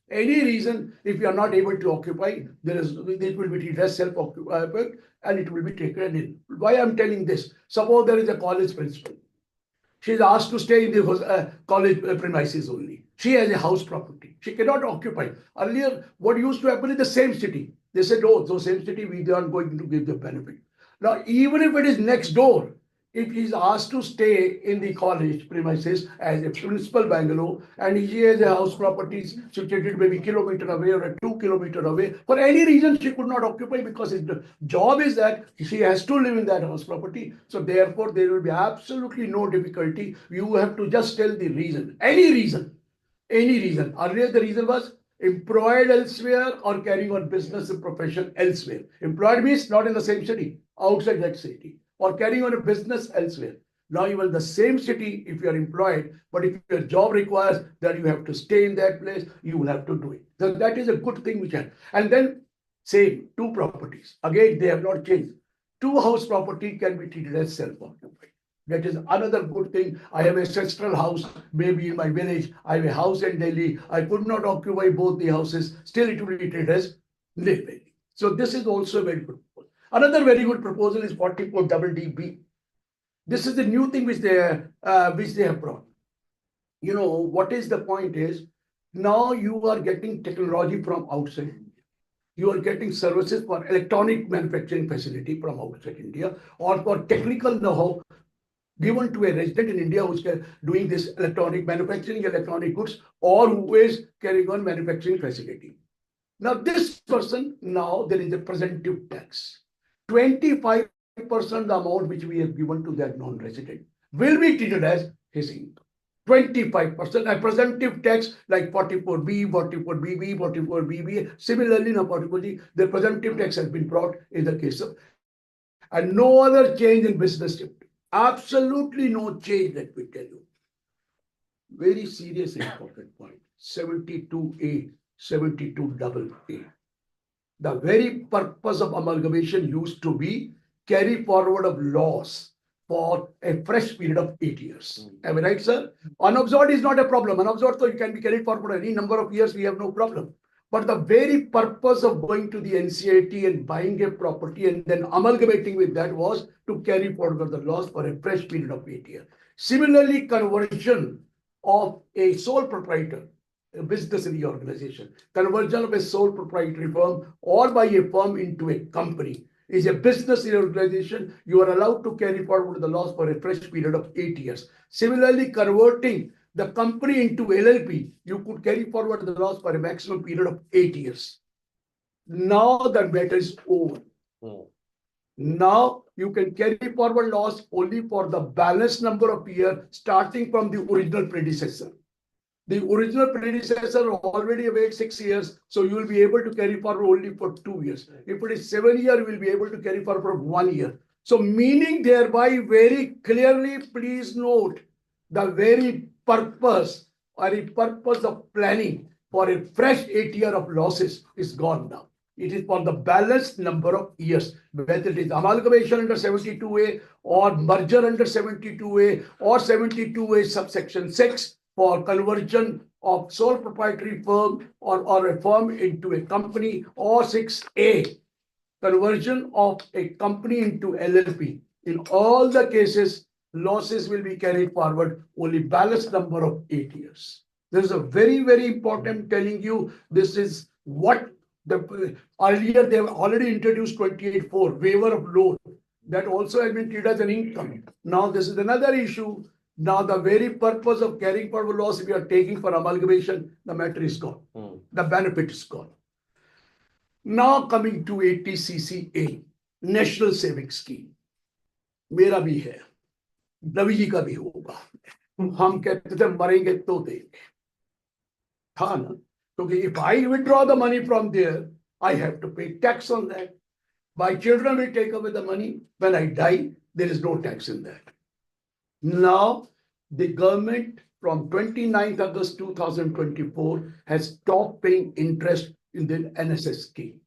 if you are not able to occupy, it will be treated as self-occupied and it will be taken in. Why I'm telling this? Suppose there is a college principal. She is asked to stay in the college premises only. She has a house property. She cannot occupy. Earlier, what used to happen in the same city, they said, oh, so same city, we are going to give the benefit. Now, even if it is next door, if he is asked to stay in the college premises as a principal bungalow, and he has a house properties situated maybe kilometer away or 2 kilometers away, for any reason she could not occupy because his job is that she has to live in that house property. So therefore, there will be absolutely no difficulty. You have to just tell the reason, any reason. Earlier, the reason was employed elsewhere or carrying on business and profession elsewhere. Employed means not in the same city, outside that city, or carrying on a business elsewhere. Now you are in the same city if you are employed, but if your job requires that you have to stay in that place, you will have to do it. So that is a good thing which has. And then same, 2 properties. Again, they have not changed. 2 house property can be treated as self-occupied. That is another good thing. I have a ancestral house, maybe in my village. I have a house in Delhi. I could not occupy both the houses. Still, it will be treated as living. So this is also a very good proposal. Another very good proposal is 44DDB. This is the new thing which they have brought. What is the point is, now you are getting technology from outside India. You are getting services for electronic manufacturing facility from outside India, or for technical know-how given to a resident in India who is doing this electronic manufacturing, electronic goods, or who is carrying on manufacturing facility. Now this person, now there is a presumptive tax. 25% the amount which we have given to that non-resident will be treated as his income. 25%, a presumptive tax like 44B, 44BB, 44BB. Similarly, now 44G, the presumptive tax has been brought in the case of, and no other change in business. Absolutely no change, let me tell you. Very serious important point. 72A, 72AA. The very purpose of amalgamation used to be carry forward of laws for a fresh period of 8 years. Am I right, sir? Unabsorbed is not a problem. Unabsorbed, so you can be carried forward any number of years, we have no problem. But the very purpose of going to the NCLT and buying a property and then amalgamating with that was to carry forward the laws for a fresh period of 8 years. Similarly, conversion of a sole proprietor, a business reorganization, conversion of a sole proprietary firm or by a firm into a company is a business reorganization. You are allowed to carry forward the laws for a fresh period of 8 years. Similarly, converting the company into LLP, you could carry forward the laws for a maximum period of 8 years. Now the matter is over. Now you can carry forward laws only for the balance number of years starting from the original predecessor. The original predecessor already await 6 years, so you will be able to carry forward only for 2 years. If it is 7 years, you will be able to carry forward for 1 year. So meaning thereby very clearly, please note the very purpose or the purpose of planning for a fresh 8 year of losses is gone now. It is for the balanced number of years, whether it is amalgamation under 72A or merger under 72A or 72A subsection 6 for conversion of sole proprietary firm or a firm into a company, or 6A, conversion of a company into LLP. In all the cases, losses will be carried forward only balanced number of 8 years. This is a very, very important telling you. This is what the earlier they have already introduced 28(4) waiver of loan. That also has been treated as an income. Now this is another issue. Now the very purpose of carrying forward loss we are taking for amalgamation, the matter is gone. The benefit is gone. Now coming to 80CCA, National Savings Scheme. मेरा भी है, रवि जी का भी होगा. हम कहते थे मरेंगे तो देंगे. था ना? क्योंकि if I withdraw the money from there, I have to pay tax on that. My children will take away the money. When I die, there is no tax in that. Now, the government from 29th August 2024 has stopped paying interest in the NSS scheme.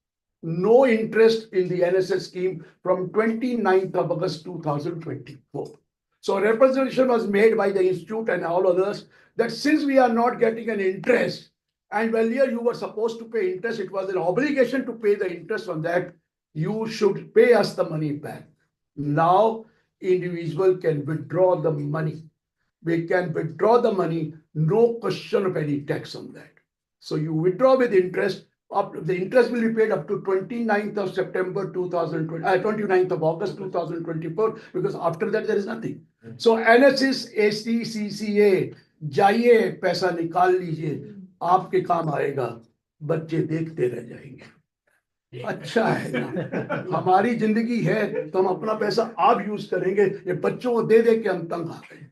No interest in the NSS scheme from 29th of August 2024. So a representation was made by the institute and all others that since we are not getting an interest, and earlier you were supposed to pay interest, it was an obligation to pay the interest on that, you should pay us the money back. Now, individual can withdraw the money. We can withdraw the money, no question of any tax on that. So you withdraw with interest, the interest will be paid up to 29th of September 2020, 29th of August 2024, because after that there is nothing. So NSS, ACCCA, जाइए पैसा निकाल लीजिए, आपके काम आएगा, बच्चे देखते रह जाएंगे. अच्छा है ना, हमारी जिंदगी है तो हम अपना पैसा आप यूज करेंगे, ये बच्चों को दे दे के हम तंग आ गए.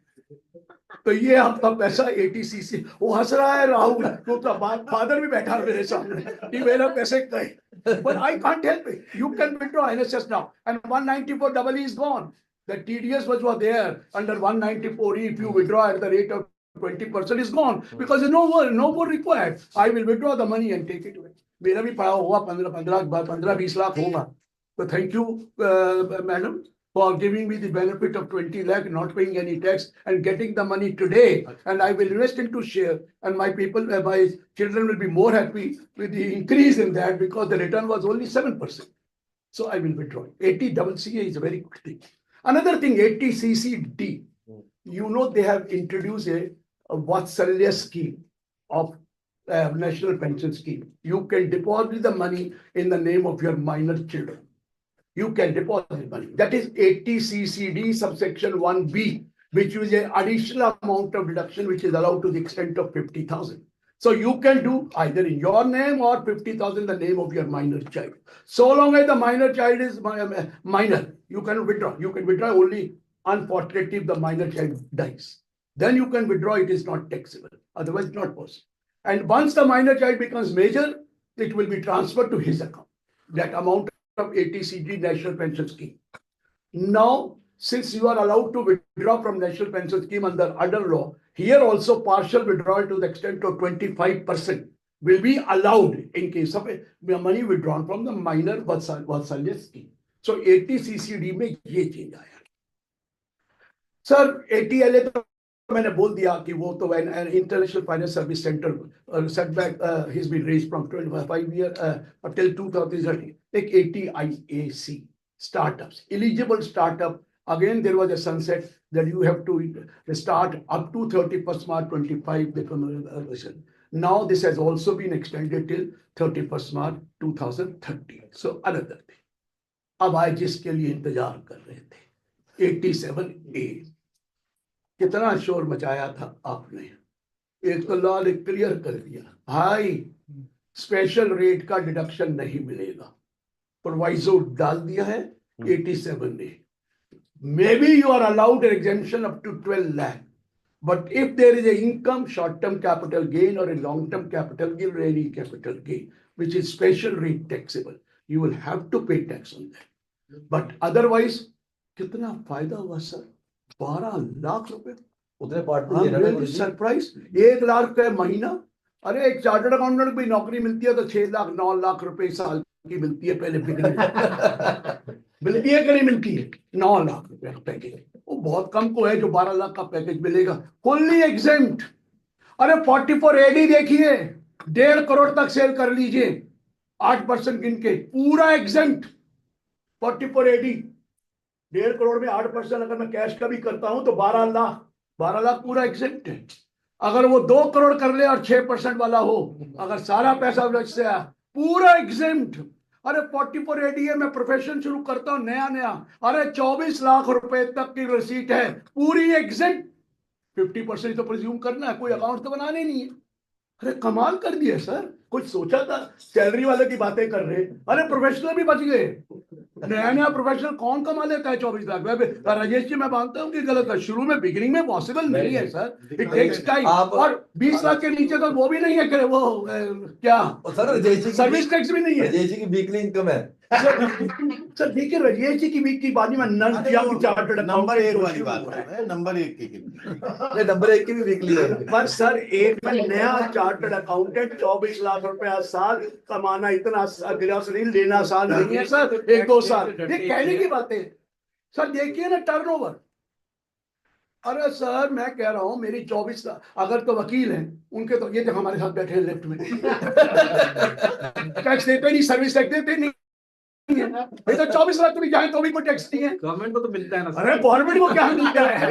तो ये आपका पैसा 80CC, वो हंस रहा है राहुल, तो फादर भी बैठा है मेरे सामने कि मेरा पैसे गए. But I can't help it. You can withdraw NSS now, and 194EE is gone. The TDS which was there under 194E, if you withdraw at the rate of 20% is gone, because there's no more required. I will withdraw the money and take it away. मेरा भी पड़ा हुआ 15-20 लाख होगा. So thank you, madam, for giving me the benefit of 20 lakh, not paying any tax and getting the money today. And I will invest into share, and my people, my children will be more happy with the increase in that, because the return was only 7%. So I will withdraw. 80CCA is a very good thing. Another thing, 80CCD. You know, they have introduced a Vatsalya scheme of national pension scheme. You can deposit the money in the name of your minor children. You can deposit money. That is 80CCD subsection 1B, which is an additional amount of deduction which is allowed to the extent of 50,000. So you can do either in your name or 50,000 in the name of your minor child. So long as the minor child is minor, you can withdraw. You can withdraw only, unfortunately, if the minor child dies. then you can withdraw. It is not taxable. Otherwise, not possible. And once the minor child becomes major, it will be transferred to his account. That amount of ATCG National Pension Scheme. Now, since you are allowed to withdraw from National Pension Scheme under law, here also partial withdrawal to the extent of 25% will be allowed in case of money withdrawn from the minor Vatsalya scheme. So 80CCD में ये change आया. Sir, ATLA तो मैंने बोल दिया कि वो तो an International Finance Service Center setback has been raised from 25 years till 2030. Like ATIAC startups, eligible startup. Again, there was a sunset that you have to start up to 31st March 25. Now this has also been extended till 31st March 2030. So another thing. अब आज जिसके लिए इंतजार कर रहे थे 87A, कितना शोर मचाया था आपने. एक तो लॉ ने क्लियर कर दिया, हाई स्पेशल रेट का डिडक्शन नहीं मिलेगा. प्रोवाइजो डाल दिया है 87A. Maybe you are allowed an exemption up to 12 lakh. But if there is a income, short-term capital gain or a long-term capital gain or any capital gain, which is special rate taxable, you will have to pay tax on that. But otherwise, कितना फायदा हुआ sir? 12 lakh रुपए. उतने part में देना है. Surprise 1 lakh रुपए महीना. अरे एक चार्टर्ड अकाउंटेंट भी नौकरी मिलती है तो 6 लाख 9 लाख रुपए साल की मिलती है. पहले मिलती है कि नहीं मिलती है? 9 लाख रुपए का पैकेज. वो बहुत कम को है जो 12 लाख का पैकेज मिलेगा. Fully exempt. अरे 44AD देखिए, 1.5 करोड़ तक सेल कर लीजिए, 8% गिन के, पूरा एग्जेम्प्ट. 44AD 1.5 करोड़ में 8% अगर मैं कैश का भी करता हूं तो 12 लाख पूरा एग्जेम्प्ट है. अगर वो 2 करोड़ कर ले और 6% वाला हो, अगर सारा पैसा बच से आया, पूरा एग्जेम्प्ट. अरे 44AD है, मैं प्रोफेशन शुरू करता हूं नया. अरे 24 लाख रुपए तक की रसीद है, पूरी एग्जेम्प्ट. 50% तो प्रिज्यूम करना है, कोई अकाउंट तो बनाने नहीं है. अरे कमाल कर दिया सर. कुछ सोचा था? सैलरी वाले की बातें कर रहे. अरे प्रोफेशनल भी बच गए. नया प्रोफेशनल कौन कमा लेता है 24 लाख? राजेश जी, मैं मानता हूँ कि गलत है. शुरू में बिगिनिंग में पॉसिबल नहीं है सर. It takes time. और 20 लाख के नीचे तो वो भी नहीं है कि वो क्या सर सर्विस टैक्स भी नहीं है. राजेश जी की वीकली इनकम है. सर देखिए, राजेश जी की वीक की बात में चार्टर्ड नंबर 1 वाली बात है. नंबर 1 की नंबर 1 की भी वीकली है. पर सर एक नया चार्टर्ड अकाउंटेंट 24 लाख रुपया साल कमाना इतना ग्रॉसरी लेना आसान नहीं है सर. 1-2 साल ये कहने की बातें. सर देखिए ना टर्नओवर. अरे सर मैं कह रहा हूं, मेरी 24 अगर तो वकील हैं उनके तो ये हमारे साथ बैठे हैं लेफ्ट में. टैक्स देते नहीं, सर्विस टैक्स देते नहीं. ये तो 24 लाख भी जाए तो भी कोई टैक्स नहीं है. गवर्नमेंट को तो मिलता है ना. अरे गवर्नमेंट को क्या मिलता है?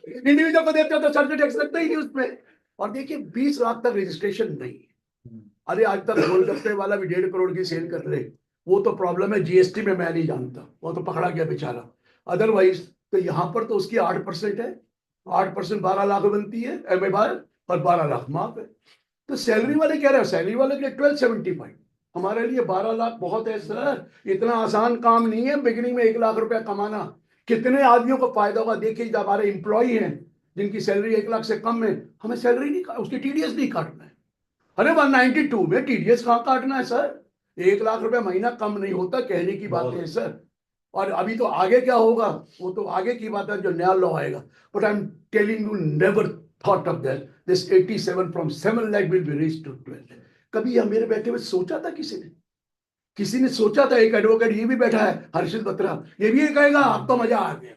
इंडिविजुअल को देते हो तो सर्विस टैक्स लगता ही नहीं उसमें. और देखिए 20 लाख तक रजिस्ट्रेशन नहीं. अरे आज तक गोलगप्पे वाला भी 1.5 करोड़ की सेल कर ले. वो तो प्रॉब्लम है जीएसटी में, मैं नहीं जानता, वो तो पकड़ा गया बेचारा. अदरवाइज तो यहाँ पर तो उसकी 8% है. 8% 12 लाख बनती है MFI और 12 लाख माफ है. तो सैलरी वाले कह रहे हैं, सैलरी वाले के 1275. हमारे लिए 12 लाख बहुत है सर. इतना आसान काम नहीं है बिगिनिंग में 1 लाख रुपया कमाना. कितने आदमियों को फायदा होगा. देखिए हमारे एम्प्लॉई हैं जिनकी सैलरी 1 लाख से कम है, हमें सैलरी नहीं, उसकी TDS नहीं काटना है. अरे 192 में TDS कहाँ काटना है सर? 1 लाख रुपया महीना कम नहीं होता, कहने की बात है सर. और अभी तो आगे क्या होगा वो तो आगे की बात है, जो नया लॉ आएगा. But I am telling you, never thought of that. This 87 from 7 lakh will be raised to 12. कभी हम मेरे बैठे हुए सोचा था किसी ने सोचा था? एक एडवोकेट ये भी बैठा है, हर्षित बत्रा, ये भी कहेगा अब तो मजा आ गया.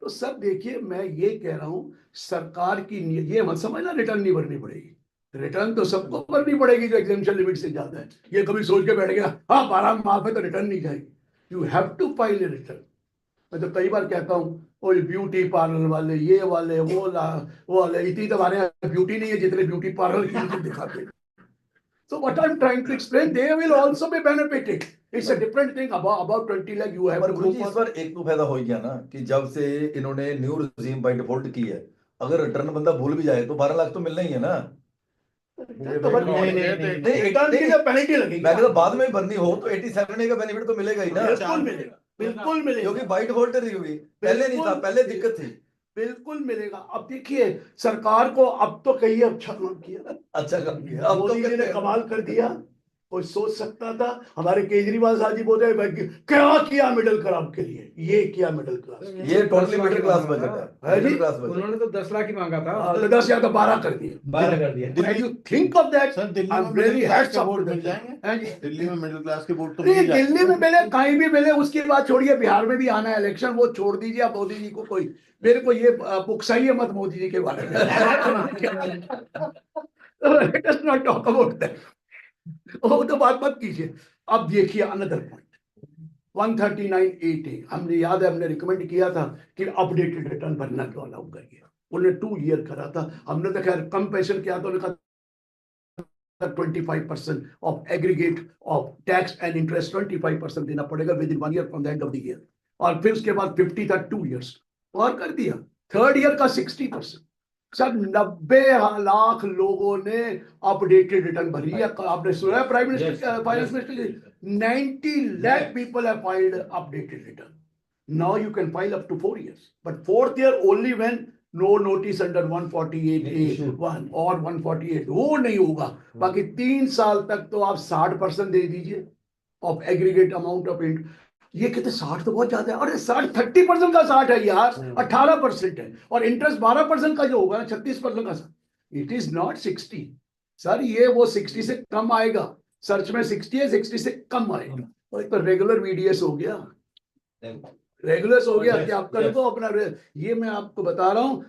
तो सर देखिए, मैं ये कह रहा हूं, सरकार की ये मत समझना रिटर्न नहीं भरनी पड़ेगी. रिटर्न तो सबको भरनी पड़ेगी जो एग्जेम्पशन लिमिट से ज्यादा है. ये कभी सोच के बैठ गया हाँ 12 माफ है तो रिटर्न नहीं जाएगी. You have to file a return. मैं तो कई बार कहता हूँ, वो ब्यूटी पार्लर वाले, ये वाले, वो वाले, इतनी तो हमारे यहाँ ब्यूटी नहीं है जितने ब्यूटी पार्लर की दिखाते हैं. So what I'm trying to explain, they will also be benefited. It's a different thing. About 20 lakh you have to go इस बार एक तो फायदा हो गया ना कि जब से इन्होंने न्यू रिजीम बाय डिफॉल्ट की है, अगर रिटर्न बंदा भूल भी जाए तो 12 लाख तो मिलना ही है ना. पेनल्टी लगेगी. मैं कहता बाद में भरनी हो तो 87A का बेनिफिट तो मिलेगा ही ना. बिल्कुल मिलेगा, बिल्कुल मिलेगा. क्योंकि बाय डिफॉल्ट रही हुई पहले नहीं था, पहले दिक्कत थी. बिल्कुल मिलेगा। अब देखिए सरकार को अब तो कहिए अच्छा काम किया, अच्छा काम किया। अब तो मोदी जी कहते ने हैं। कमाल कर दिया। कोई सोच सकता था? हमारे केजरीवाल साहब जी बोलते हैं भाई क्या किया मिडिल क्लास के लिए, ये किया मिडिल क्लास के लिए। ये टोटली मिडिल क्लास बजट है है, जी? Middle class budget. उन्होंने तो 10 लाख ही मांगा था, हाँ, तो 10 या तो 12 कर दिए। 12 कर दिया। When you think of that, sir Delhi I'm में मिडिल really क्लास hats के off vote to mill them. जाएंगे, हैं जी? दिल्ली में मिडिल क्लास के वोट तो नहीं, मिल जाएंगे। दिल्ली में मिले, कहीं भी मिले, उसकी बात छोड़िए। बिहार में भी आना है इलेक्शन, वो छोड़ दीजिए। आप मोदी जी को कोई, मेरे को ये पुकसाइए मत मोदी जी के बारे में। Let us not talk about that. वो तो बात मत कीजिए। अब देखिए अनदर पॉइंट 139.8 हमने याद है, हमने रिकमेंड किया था कि अपडेटेड रिटर्न भरना को अलाउ करिए। उन्होंने 2 ईयर करा था, हमने तो खैर कम पैसे किया तो उन्होंने कहा 25% of aggregate of tax and interest 25% देना पड़ेगा with in 1 year from the end of the year. और फिर उसके बाद 50 था 2 ईयर्स और कर दिया। थर्ड ईयर का 60%। सर 90 लाख लोगों ने अपडेटेड रिटर्न भरी है। आपने सुना है prime minister, finance minister, 90 lakh people have filed updated return. Now you can file up to 4 years, but fourth year only when no notice under 148A1 और 148 वो नहीं होगा। बाकी 3 साल तक तो आप 60% दे दीजिए of aggregate amount of int. ये कहते 60 तो बहुत ज्यादा है। अरे 60 30% का 60 है यार, 18% है। और इंटरेस्ट 12% का जो होगा ना 36% का, इट इज नॉट 60 सर। ये वो 60 से कम आएगा। सर्च में 60 है, 60 से कम आएगा। तो रेगुलर वीडीएस हो गया, रेगुलर हो गया कि आप कर दो अपना। ये मैं आपको बता रहा हूं,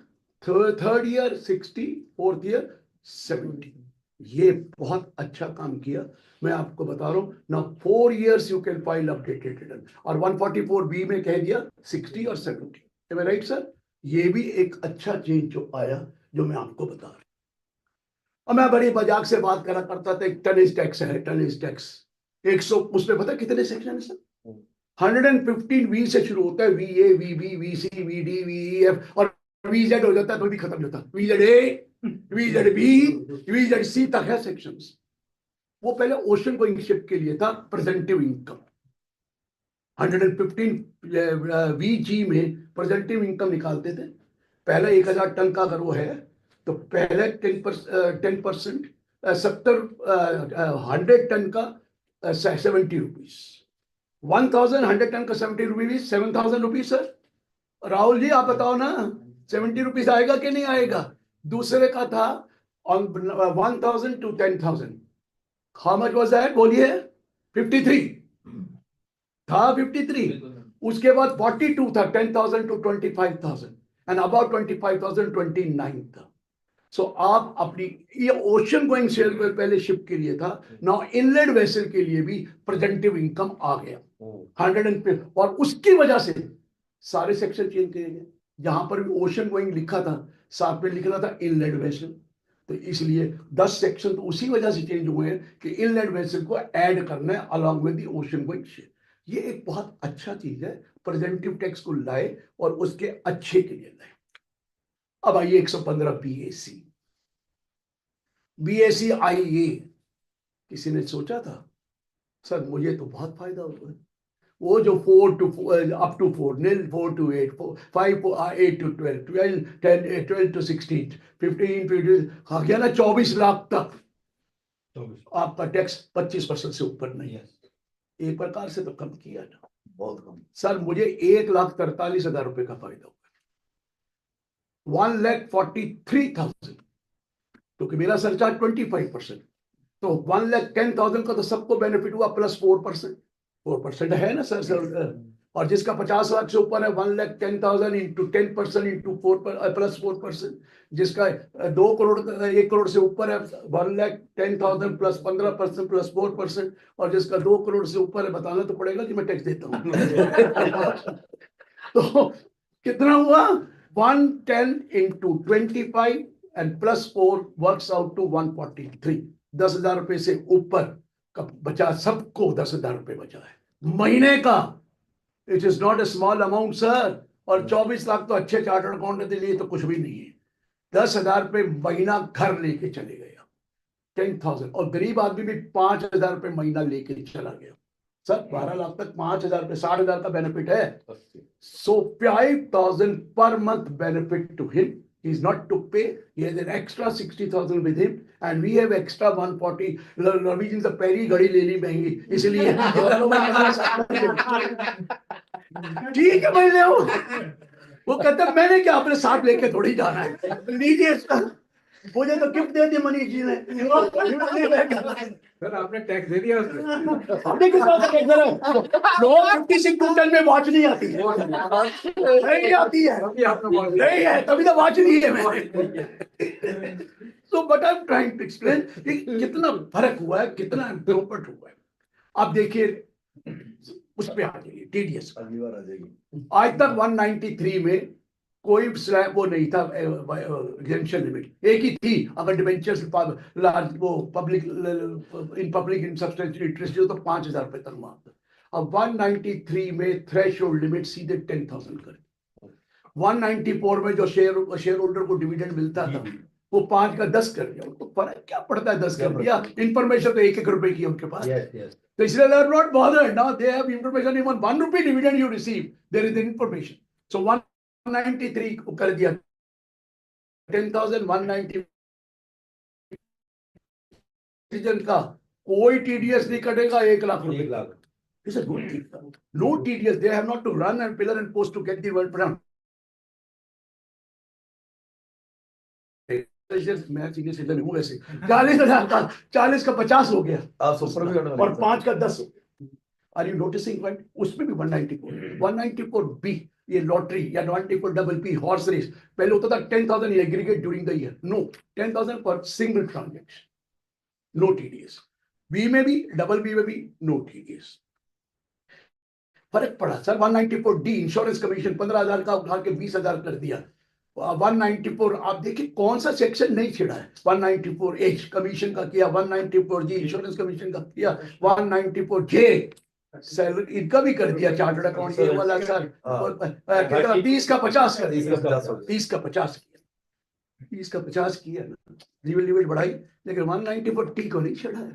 थर्ड ईयर 60, फोर्थ ईयर 70। ये बहुत अच्छा काम किया। मैं आपको बता रहा हूं ना, 4 years you can file updated return. और 144B में कह दिया 60 और 70। M I right sir? ये भी एक अच्छा चेंज जो आया, जो मैं आपको बता रहा हूं। और मैं बड़ी मजाक से बात करा करता था, एक टनेज टैक्स है, टनेज टैक्स 100, उसमें पता कितने सेक्शन है सर? 115 वी से शुरू होता है, V A, V B, V C, V D, V E F, और वी जेड हो जाता है तो भी खत्म होता है। V Z A, V Z B, V Z C तक है सेक्शंस। वो पहले ओशन गोइंग शिप के लिए था, प्रेजेंटिव इनकम। 115 वी जी में प्रेजेंटिव इनकम निकालते थे। पहले 1000 टन का अगर वो है तो पहले 10%, 100 टन का 70 रुपीज, 1100 टन का 70 rupees, 7000 rupees sir. Rahul ji आप बताओ ना, 70 रुपीज आएगा कि नहीं आएगा? दूसरे का था on 1000 to 10,000, how much was that बोलिए? 53 था, 53। उसके बाद 42 था, 10,000 to 25,000, एंड अबाउट 25,000 29 था। सो आप अपनी, ये ओशन गोइंग सेल पहले शिप के लिए था, नाउ इनलैंड वेसल के लिए भी प्रेजेंटिव इनकम आ गया 100। और उसकी वजह से सारे सेक्शन चेंज किए गए। जहां पर भी ओशन गोइंग लिखा था, साथ में लिखना था इनलैंड वेसल। तो इसलिए 10 सेक्शन तो उसी वजह से चेंज हुए हैं कि इनलैंड वेसल को ऐड करना है along with the ocean going ship. ये एक बहुत अच्छा चीज है, प्रेजेंटिव टैक्स को लाए और उसके अच्छे के लिए लाए। अब आइए 115 बीएसी, बीएससी आईए। किसी ने सोचा था? सर मुझे तो बहुत फायदा हुआ है। वो जो 4 to 4 up to 4 nil, 4 to 8, 5 8 to 12, 12 10 12 to 16, 15 15 गया ना 24 लाख तक आपका टैक्स 25% से ऊपर नहीं है। एक प्रकार से तो कम किया ना, बहुत कम। सर मुझे 1,43,000 रुपए का फायदा हुआ, 1,43,000, क्योंकि मेरा सरचार्ज 25%। तो 1,10,000 का तो सबको बेनिफिट हुआ, प्लस 4%। 4% है ना सर, और जिसका 50 लाख से ऊपर है 1,10,000 इंटू 10% इंटू 4 प्लस 4%। जिसका 2 करोड़ 1 करोड़ से ऊपर है 1,10,000 प्लस 15% प्लस 4%। और जिसका 2 करोड़ से ऊपर है, बताना तो पड़ेगा कि मैं टैक्स देता हूँ। तो कितना हुआ? 110 into 25 and plus 4 works out to 143। 10,000 रुपए से ऊपर का बचा, सबको 10,000 रुपए बचा है महीने का। It is not a small amount sir. और 24 लाख तो अच्छे चार्टर्ड अकाउंटेंट के लिए तो कुछ भी नहीं है। 10,000 रुपए महीना घर लेके चले गया, 10,000। और गरीब आदमी भी 5,000 रुपए महीना लेके चला गया। सर 12 लाख तक 5,000 पे 60,000 का बेनिफिट है. So 5,000 per month benefit to him. He is not to pay. He has an extra 60,000 with him, and we have extra 140. Ravi ji ने पहली घड़ी ले ली महंगी, इसलिए ठीक है मैं ले आओ. वो कहते हैं मैंने क्या अपने साथ लेके थोड़ी जाना है, लीजिए इसका. मुझे तो गिफ्ट दे दी मनीष जी ने. सर आपने टैक्स दे दिया उसमें? हमने किस बात का टैक्स दे रहे हैं? नो 56 क्विंटल में वॉच नहीं आती है, नहीं आती है, नहीं है, तभी तो वॉच नहीं है मैंने. So but I'm trying to explain कि कितना फर्क हुआ है, कितना इम्प्रूवमेंट हुआ है. आप देखिए उस पे आ जाइए, टीडीएस अगली बार आ जाएगी. आज तक 193 में कोई स्लैब वो नहीं था, एग्जेम्पशन लिमिट एक ही थी. अगर डिबेंचर्स वो public in public in substantial interest हो तो 5,000 रुपए तक मारता. अब 193 में थ्रेश होल्ड लिमिट सीधे 10,000 कर. 194 में जो शेयर होल्डर को डिविडेंड मिलता था वो 5 का 10 कर दिया. तो फर्क क्या पड़ता है 10 कर दिया. इंफॉर्मेशन तो 1-1 रुपए की है उनके पास. तो इसलिए they are not bothered now. They have information. Even 1 rupee dividend you receive, there is the information. So 193 को कर दिया 10,190 सीजन का कोई टीडीएस नहीं कटेगा. 1 लाख रुपए. 1 lakh. This is good thing. No TDS. They have not to run and pillar and post to get the world program. मैं senior citizen हूँ वैसे. 40,000 का 40 का 50 हो गया आप सुपर भी करना और 5 का 10 हो गया. Are you noticing point? उसमें भी 194 बी ये लॉटरी या 94 डबल पी हॉर्स रेस पहले होता था 10,000 aggregate during the year. No 10,000 पर single transaction. No TDS. B में भी डबल बी में भी नो टीडीएस. फर्क पड़ा सर. 194 डी इंश्योरेंस कमीशन 15,000 का उठा के 20,000 कर दिया. 194 आप देखिए कौन सा सेक्शन नहीं छिड़ा है. 194 एच कमीशन का किया, 194 जी इंश्योरेंस कमीशन का किया, 194 जे सैलरी इनका भी कर दिया. चार्टर्ड अकाउंट ये वाला सर 30 का 50 कर दिया. 30 का 50 किया, 30 का 50 किया ना. लिमिट बढ़ाई लेकिन 194 टी को नहीं छिड़ा है.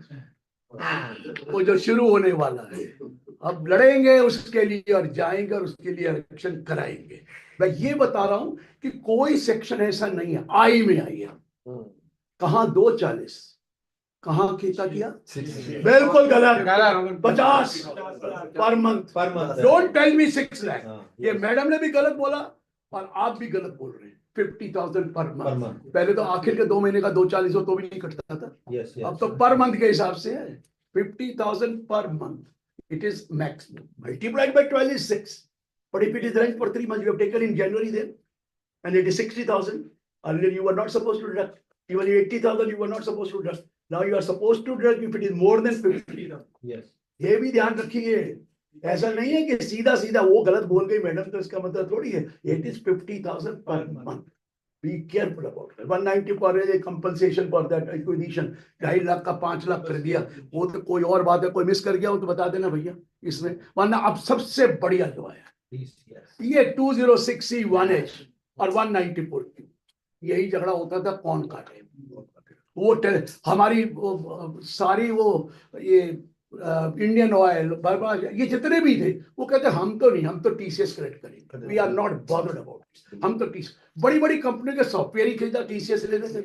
वो जो शुरू होने वाला है अब लड़ेंगे उसके लिए और जाएंगे और उसके लिए इलेक्शन कराएंगे. मैं ये बता रहा हूं कि कोई सेक्शन ऐसा नहीं है. आई में आई है. कहां 240 कहां किया बिल्कुल गलत. 50 per month. Don't tell me 6 lakh. ये मैडम ने भी गलत बोला और आप भी गलत बोल रहे हैं. 50,000 पर मंथ. पहले तो आखिर के 2 महीने का 240 हो तो भी नहीं कटता था. अब तो पर मंथ के हिसाब से है. 50,000 per month. It is maximum. Multiplied by 12 is 6. But if it is rent for 3 months, you have taken in January then, and it is 60,000. Earlier you were not supposed to deduct. Even 80,000 you were not supposed to deduct. Now you are supposed to deduct if it is more than 50,000. Yes. ये भी ध्यान रखिए. ऐसा नहीं है कि सीधा सीधा वो गलत बोल गई मैडम तो इसका मतलब थोड़ी है. It is 50,000 per month. Be careful about it. 190 पर है compensation for that acquisition. 2.5 lakh का 5 लाख कर दिया. वो तो कोई और बात है. कोई मिस कर गया हो तो बता देना भैया इसमें. वरना अब सबसे बढ़िया जो है ये 206C1H और 194 यही झगड़ा होता था कौन काटे. वो हमारी सारी वो ये इंडियन ऑयल ये जितने भी थे वो कहते हम तो नहीं, हम तो टीसीएस कलेक्ट करेंगे. We are not bothered about. हम तो बड़ी बड़ी कंपनी के सॉफ्टवेयर ही खरीदा टीसीएस लेने से.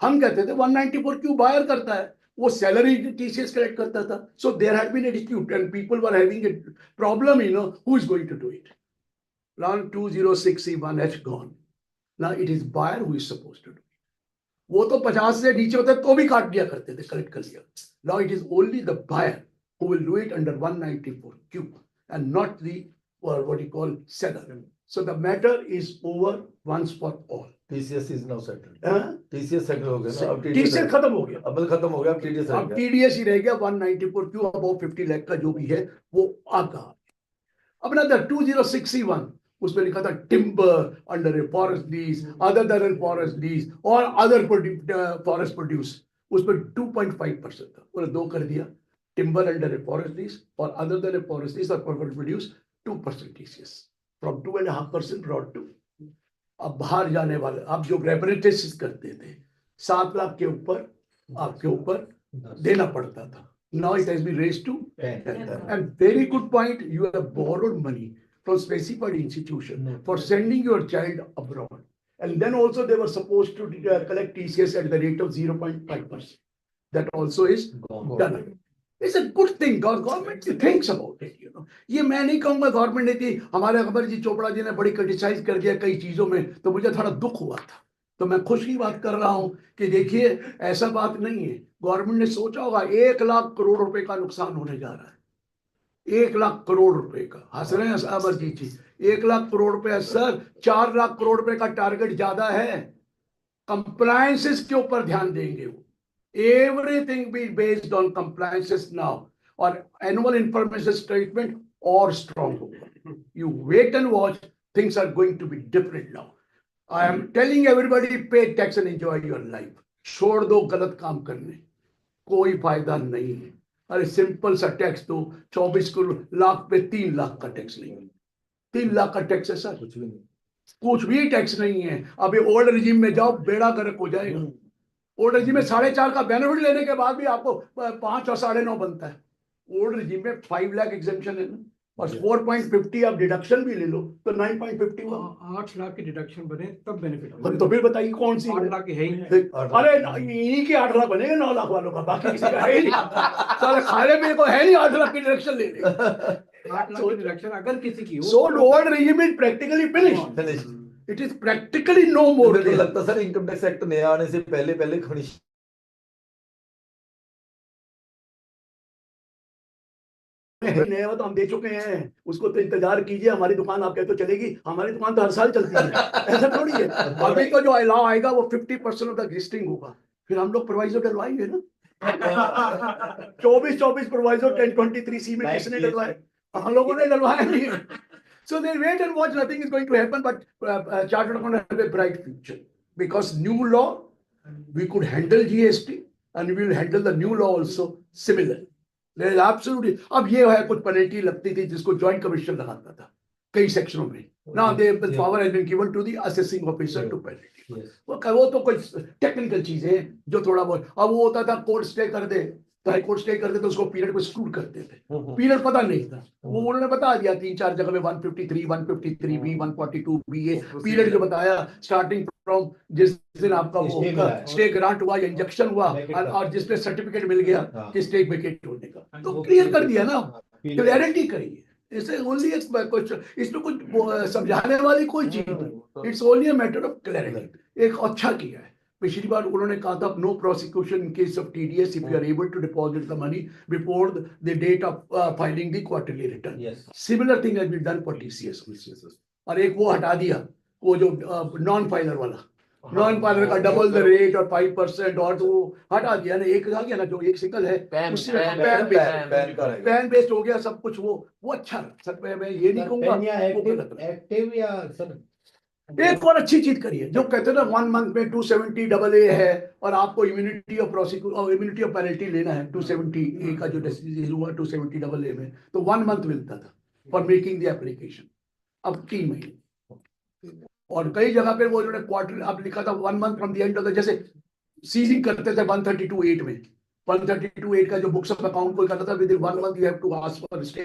हम कहते थे 194 क्यों बायर करता है, वो सैलरी टीसीएस कलेक्ट करता था. So there had been a dispute and people were having a problem, you know, who is going to do it. Now 206C1H gone. Now it is buyer who is supposed to do it. वो तो 50 से नीचे होते तो भी काट दिया करते थे, कलेक्ट कर लिया. Now it is only the buyer who will do it under 194Q and not the what you call seller. So the matter is over once for all. TCS is now settled. TCS settled हो गया ना. अब TCS खत्म हो गया. अब खत्म हो गया. अब TDS अब TDS ही रह गया. 194Q above 50 लाख का जो भी है वो आगा. अब ना 206C1 उसमें लिखा था timber under a forest lease, other than forest lease और अदर फॉरेस्ट प्रोड्यूस. उसमें 2.5% था. उन्होंने 2 कर दिया. Timber under a forest lease और अदर देन फॉरेस्ट लीज और forest produce 2% TCS from 2.5% brought to. अब बाहर जाने वाले अब जो रेपरेटेस करते थे 7 लाख के ऊपर आपके ऊपर देना पड़ता था. Now it has been raised to 10. And very good point, you have borrowed money from specified institution for sending your child abroad. And then also they were supposed to collect TCS at the rate of 0.5%. That also is done. It's a good thing. Government thinks about it. ये मैं नहीं कहूंगा government ने कि हमारे अकबर जी चोपड़ा जी ने बड़ी criticise कर दिया कई चीजों में, तो मुझे थोड़ा दुख हुआ था। तो मैं खुश की बात कर रहा हूं कि देखिए ऐसा बात नहीं है। गवर्नमेंट ने सोचा होगा 1 लाख करोड़ रुपए का नुकसान होने जा रहा है। 1 लाख करोड़ रुपए का, हंस रहे हैं अमरजीत जी, 1 लाख करोड़ रुपए सर, 4 लाख करोड़ रुपए का टारगेट ज्यादा है। कंप्लायंसेस के ऊपर ध्यान देंगे वो। Everything be based on compliances now, or annual information statement or strong. You wait and watch, things are going to be different now. I am telling everybody, pay tax and enjoy your life. छोड़ दो गलत काम करने, कोई फायदा नहीं है। अरे सिंपल सा टैक्स दो, 24 लाख पे 3 लाख का टैक्स नहीं है। 3 लाख का टैक्स है सर, कुछ भी टैक्स नहीं है। अभी ओल्ड रिजीम में जाओ, बेड़ा गर्क हो जाएगा। ओल्ड रिजीम में 4.5 का बेनिफिट लेने के बाद भी आपको 5 और 9.5 बनता है। ओल्ड रिजीम में 5 लाख एग्जेम्पशन है ना, और 4.50 आप डिडक्शन भी ले लो तो 9.50 हुआ। 8 लाख की डिडक्शन बने तब बेनिफिट। तो फिर बताइए कौन सी 8 लाख की है ही नहीं। अरे इन्हीं के 8 लाख बनेंगे 9 लाख वालों का, बाकी किसी का है ही नहीं। सारे खाने में को है नहीं 8 लाख की डिडक्शन लेने। 8 लाख की डिडक्शन अगर किसी की हो, so old regime is practically finished. It is practically no more. मुझे लगता सर इनकम टैक्स एक्ट नया आने से पहले नया तो हम दे चुके हैं, उसको तो इंतजार कीजिए। हमारी दुकान आप कहते तो चलेगी, हमारी दुकान तो हर साल चलती है, ऐसा थोड़ी है। अभी तो जो लॉ आएगा वो 50% ऑफ द लिस्टिंग होगा, फिर हम लोग प्रोवाइजर डलवाएंगे ना। 24 प्रोवाइजर 1023C में किसने डलवाए? हम लोगों ने डलवाया। So they wait and watch, nothing is going to happen, but chartered accountant have a bright future because new law, we could handle GST and we will handle the new law also similar. There is absolutely, अब ये है कुछ penalty लगती थी जिसको joint commission लगाता था कई सेक्शनों में। Now the power has been given to the assessing officer to penalty. वो तो कुछ टेक्निकल चीजें जो थोड़ा बहुत, अब वो होता था कोर्ट स्टे कर दे, हाई कोर्ट स्टे करते तो उसको पीरियड को एक्सक्लूड करते थे। पीरियड पता नहीं था, वो उन्होंने बता दिया 3-4 जगह में 153, 153B, 142BA पीरियड जो बताया स्टार्टिंग फ्रॉम जिस दिन आपका वो स्टे ग्रांट हुआ या इंजेक्शन हुआ और जिसपे सर्टिफिकेट मिल गया कि स्टे वेकेट होने का, तो क्लियर कर दिया ना, क्लैरिटी करिए। इसे ओनली कुछ इसमें कुछ समझाने वाली कोई चीज नहीं, it's only a matter of clarity. एक अच्छा किया है। पिछली बार उन्होंने कहा था no prosecution in case of TDS if you are able to deposit the money before the date of filing the quarterly return. Similar thing has been done for TCS। और एक वो हटा दिया, वो जो नॉन फाइलर वाला, non filer का double the rate और 5% और तो हटा दिया ना। एक आ गया ना जो एक सिंगल है, पैन बेस्ड हो गया सब कुछ, वो अच्छा सर। मैं ये नहीं कहूंगा एक्टिव या सर एक और अच्छी चीज करिए जो कहते हैं ना 1 मंथ में 270AA है और आपको immunity of prosecution, immunity of penalty लेना है 270A का जो डिसीजन हुआ 270AA में, तो 1 मंथ मिलता था फॉर मेकिंग द एप्लीकेशन, अब 3 महीने। और कई जगह पे वो जो क्वार्टर अब लिखा था 1 month from the end of the, जैसे सीजिंग करते थे 132(8) में, 132(8) का जो बुक्स ऑफ अकाउंट को करता था within 1 month you have to ask for stay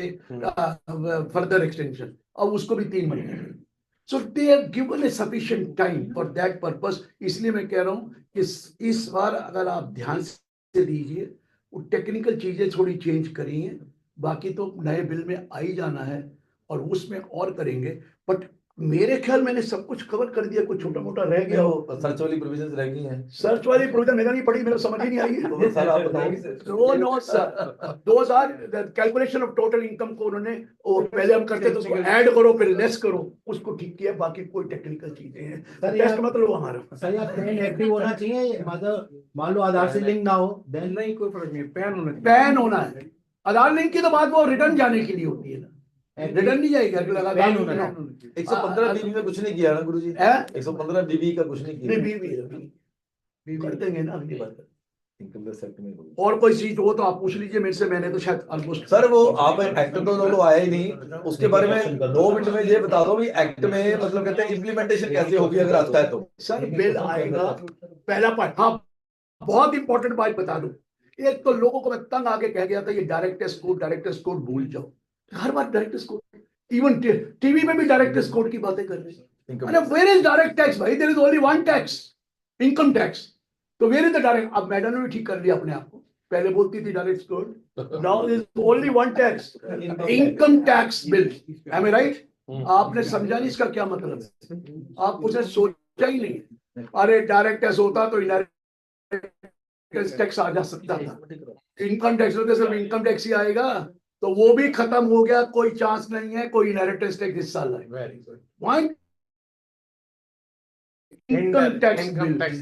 further extension, अब उसको भी 3 महीने। So they have given a sufficient time for that purpose। इसलिए मैं कह रहा हूँ कि इस बार अगर आप ध्यान से दीजिए, वो टेक्निकल चीजें थोड़ी चेंज करिए, बाकी तो नए बिल में आ ही जाना है और उसमें और करेंगे। बट मेरे ख्याल मैंने सब कुछ कवर कर दिया, कुछ छोटा मोटा रह गया हो। सर्च वाली प्रोविजंस रह गई हैं। सर्च वाली प्रोविजन मैंने नहीं पढ़ी, मेरे समझ ही नहीं आई। सर आप बताओ। No no sir, those are the calculation of total income को उन्होंने पहले हम करते तो उसको ऐड करो फिर लेस करो, उसको ठीक किया, बाकी कोई टेक्निकल चीजें हैं। टेस्ट मतलब हमारा सर या पैन एक्टिव होना चाहिए, मतलब मान लो आधार से लिंक ना हो देन नहीं कोई फर्क नहीं, पैन होना है। आधार लिंक की तो बात वो रिटर्न जाने के लिए होती है ना, रिटर्न नहीं जाएगा। 115 DB में कुछ नहीं किया ना गुरुजी, 115 DB का कुछ नहीं किया, कर देंगे ना अगली बार। इनकम टैक्स एक्ट में और कोई चीज हो तो आप पूछ लीजिए मेरे से, मैंने तो शायद ऑलमोस्ट सर वो आप एक्ट तो आया ही नहीं, उसके बारे में 2 मिनट में ये बता दो भी एक्ट में मतलब कहते हैं इम्प्लीमेंटेशन कैसे होगी अगर आता है तो। सर बिल आएगा, पहला पार्ट। हाँ बहुत इंपॉर्टेंट बात बता दूं, एक तो लोगों को मैं तंग आके कह गया था ये डायरेक्ट टेस्ट कोड भूल जाओ, हर बार direct test code, even TV में भी डायरेक्ट टेस्ट कोड की बातें कर रहे हैं। अरे वेयर इज डायरेक्ट टैक्स भाई, there is only one tax, income tax. तो वेयर इज द डायरेक्ट, अब मैडम ने भी ठीक कर लिया अपने आप को, पहले बोलती थी direct code, now is only one tax, income tax bill. Am I right? आपने समझा नहीं इसका क्या मतलब है, आप उसे सोचा ही नहीं। अरे डायरेक्ट टैक्स होता तो इनडायरेक्ट टैक्स आ जा सकता था, इनकम टैक्स होते सिर्फ इनकम टैक्स ही आएगा, तो वो भी खत्म हो गया, कोई चांस नहीं है कोई इनहेरिटेंस टैक्स इस साल आए। Very good. One income tax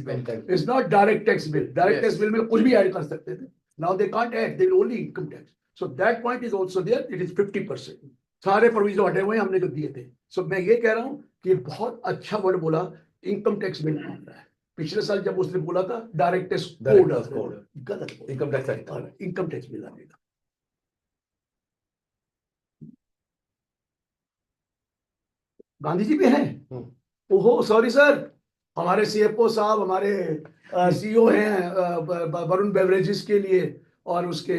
bill is not direct tax bill. Direct tax bill में कुछ भी ऐड कर सकते थे. Now they can't add, they will only income tax. So that point is also there. It is 50%. सारे provision हटे हुए हमने जो दिए थे. So मैं ये कह रहा हूँ कि बहुत अच्छा वर्ड बोला, इनकम टैक्स बिल मान रहा है. पिछले साल जब उसने बोला था डायरेक्ट टैक्स कोड, गलत, इनकम टैक्स बिल आएगा. गांधी जी भी हैं. ओहो सॉरी सर, हमारे सीएफओ साहब, हमारे सीईओ हैं वरुण बेवरेजेस के लिए, और उसके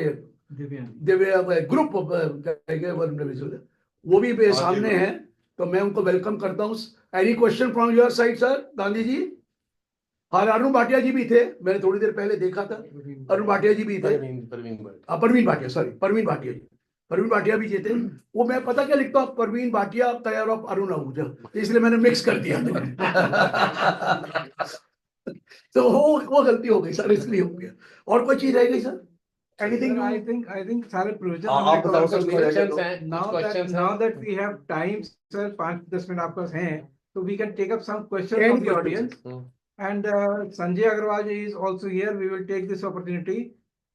दिव्य ग्रुप वरुण बेवरेजेस, वो भी सामने हैं, तो मैं उनको वेलकम करता हूँ. Any question from your side sir? Gandhi ji, हाँ अरुण भाटिया जी भी थे, मैंने थोड़ी देर पहले देखा था, अरुण भाटिया जी भी थे, परवीन भाटिया, सॉरी परवीन भाटिया जी, परवीन भाटिया भी थे. वो मैं पता क्या लिखता हूँ, परवीन भाटिया तैयार ऑफ अरुण आहूजा, इसलिए मैंने मिक्स कर दिया. तो वो गलती हो गई सर, इसलिए हो गया. और कोई चीज रह गई सर? Anything? I think सारे प्रोविजन आप बताओ सर, Questions हैं, questions now हैं. that we have time, sir, 5-10 minute आपके पास हैं, so we can take up some questions Any from the questions? audience. And Sanjay Agarwal ji is also here. We will take this opportunity.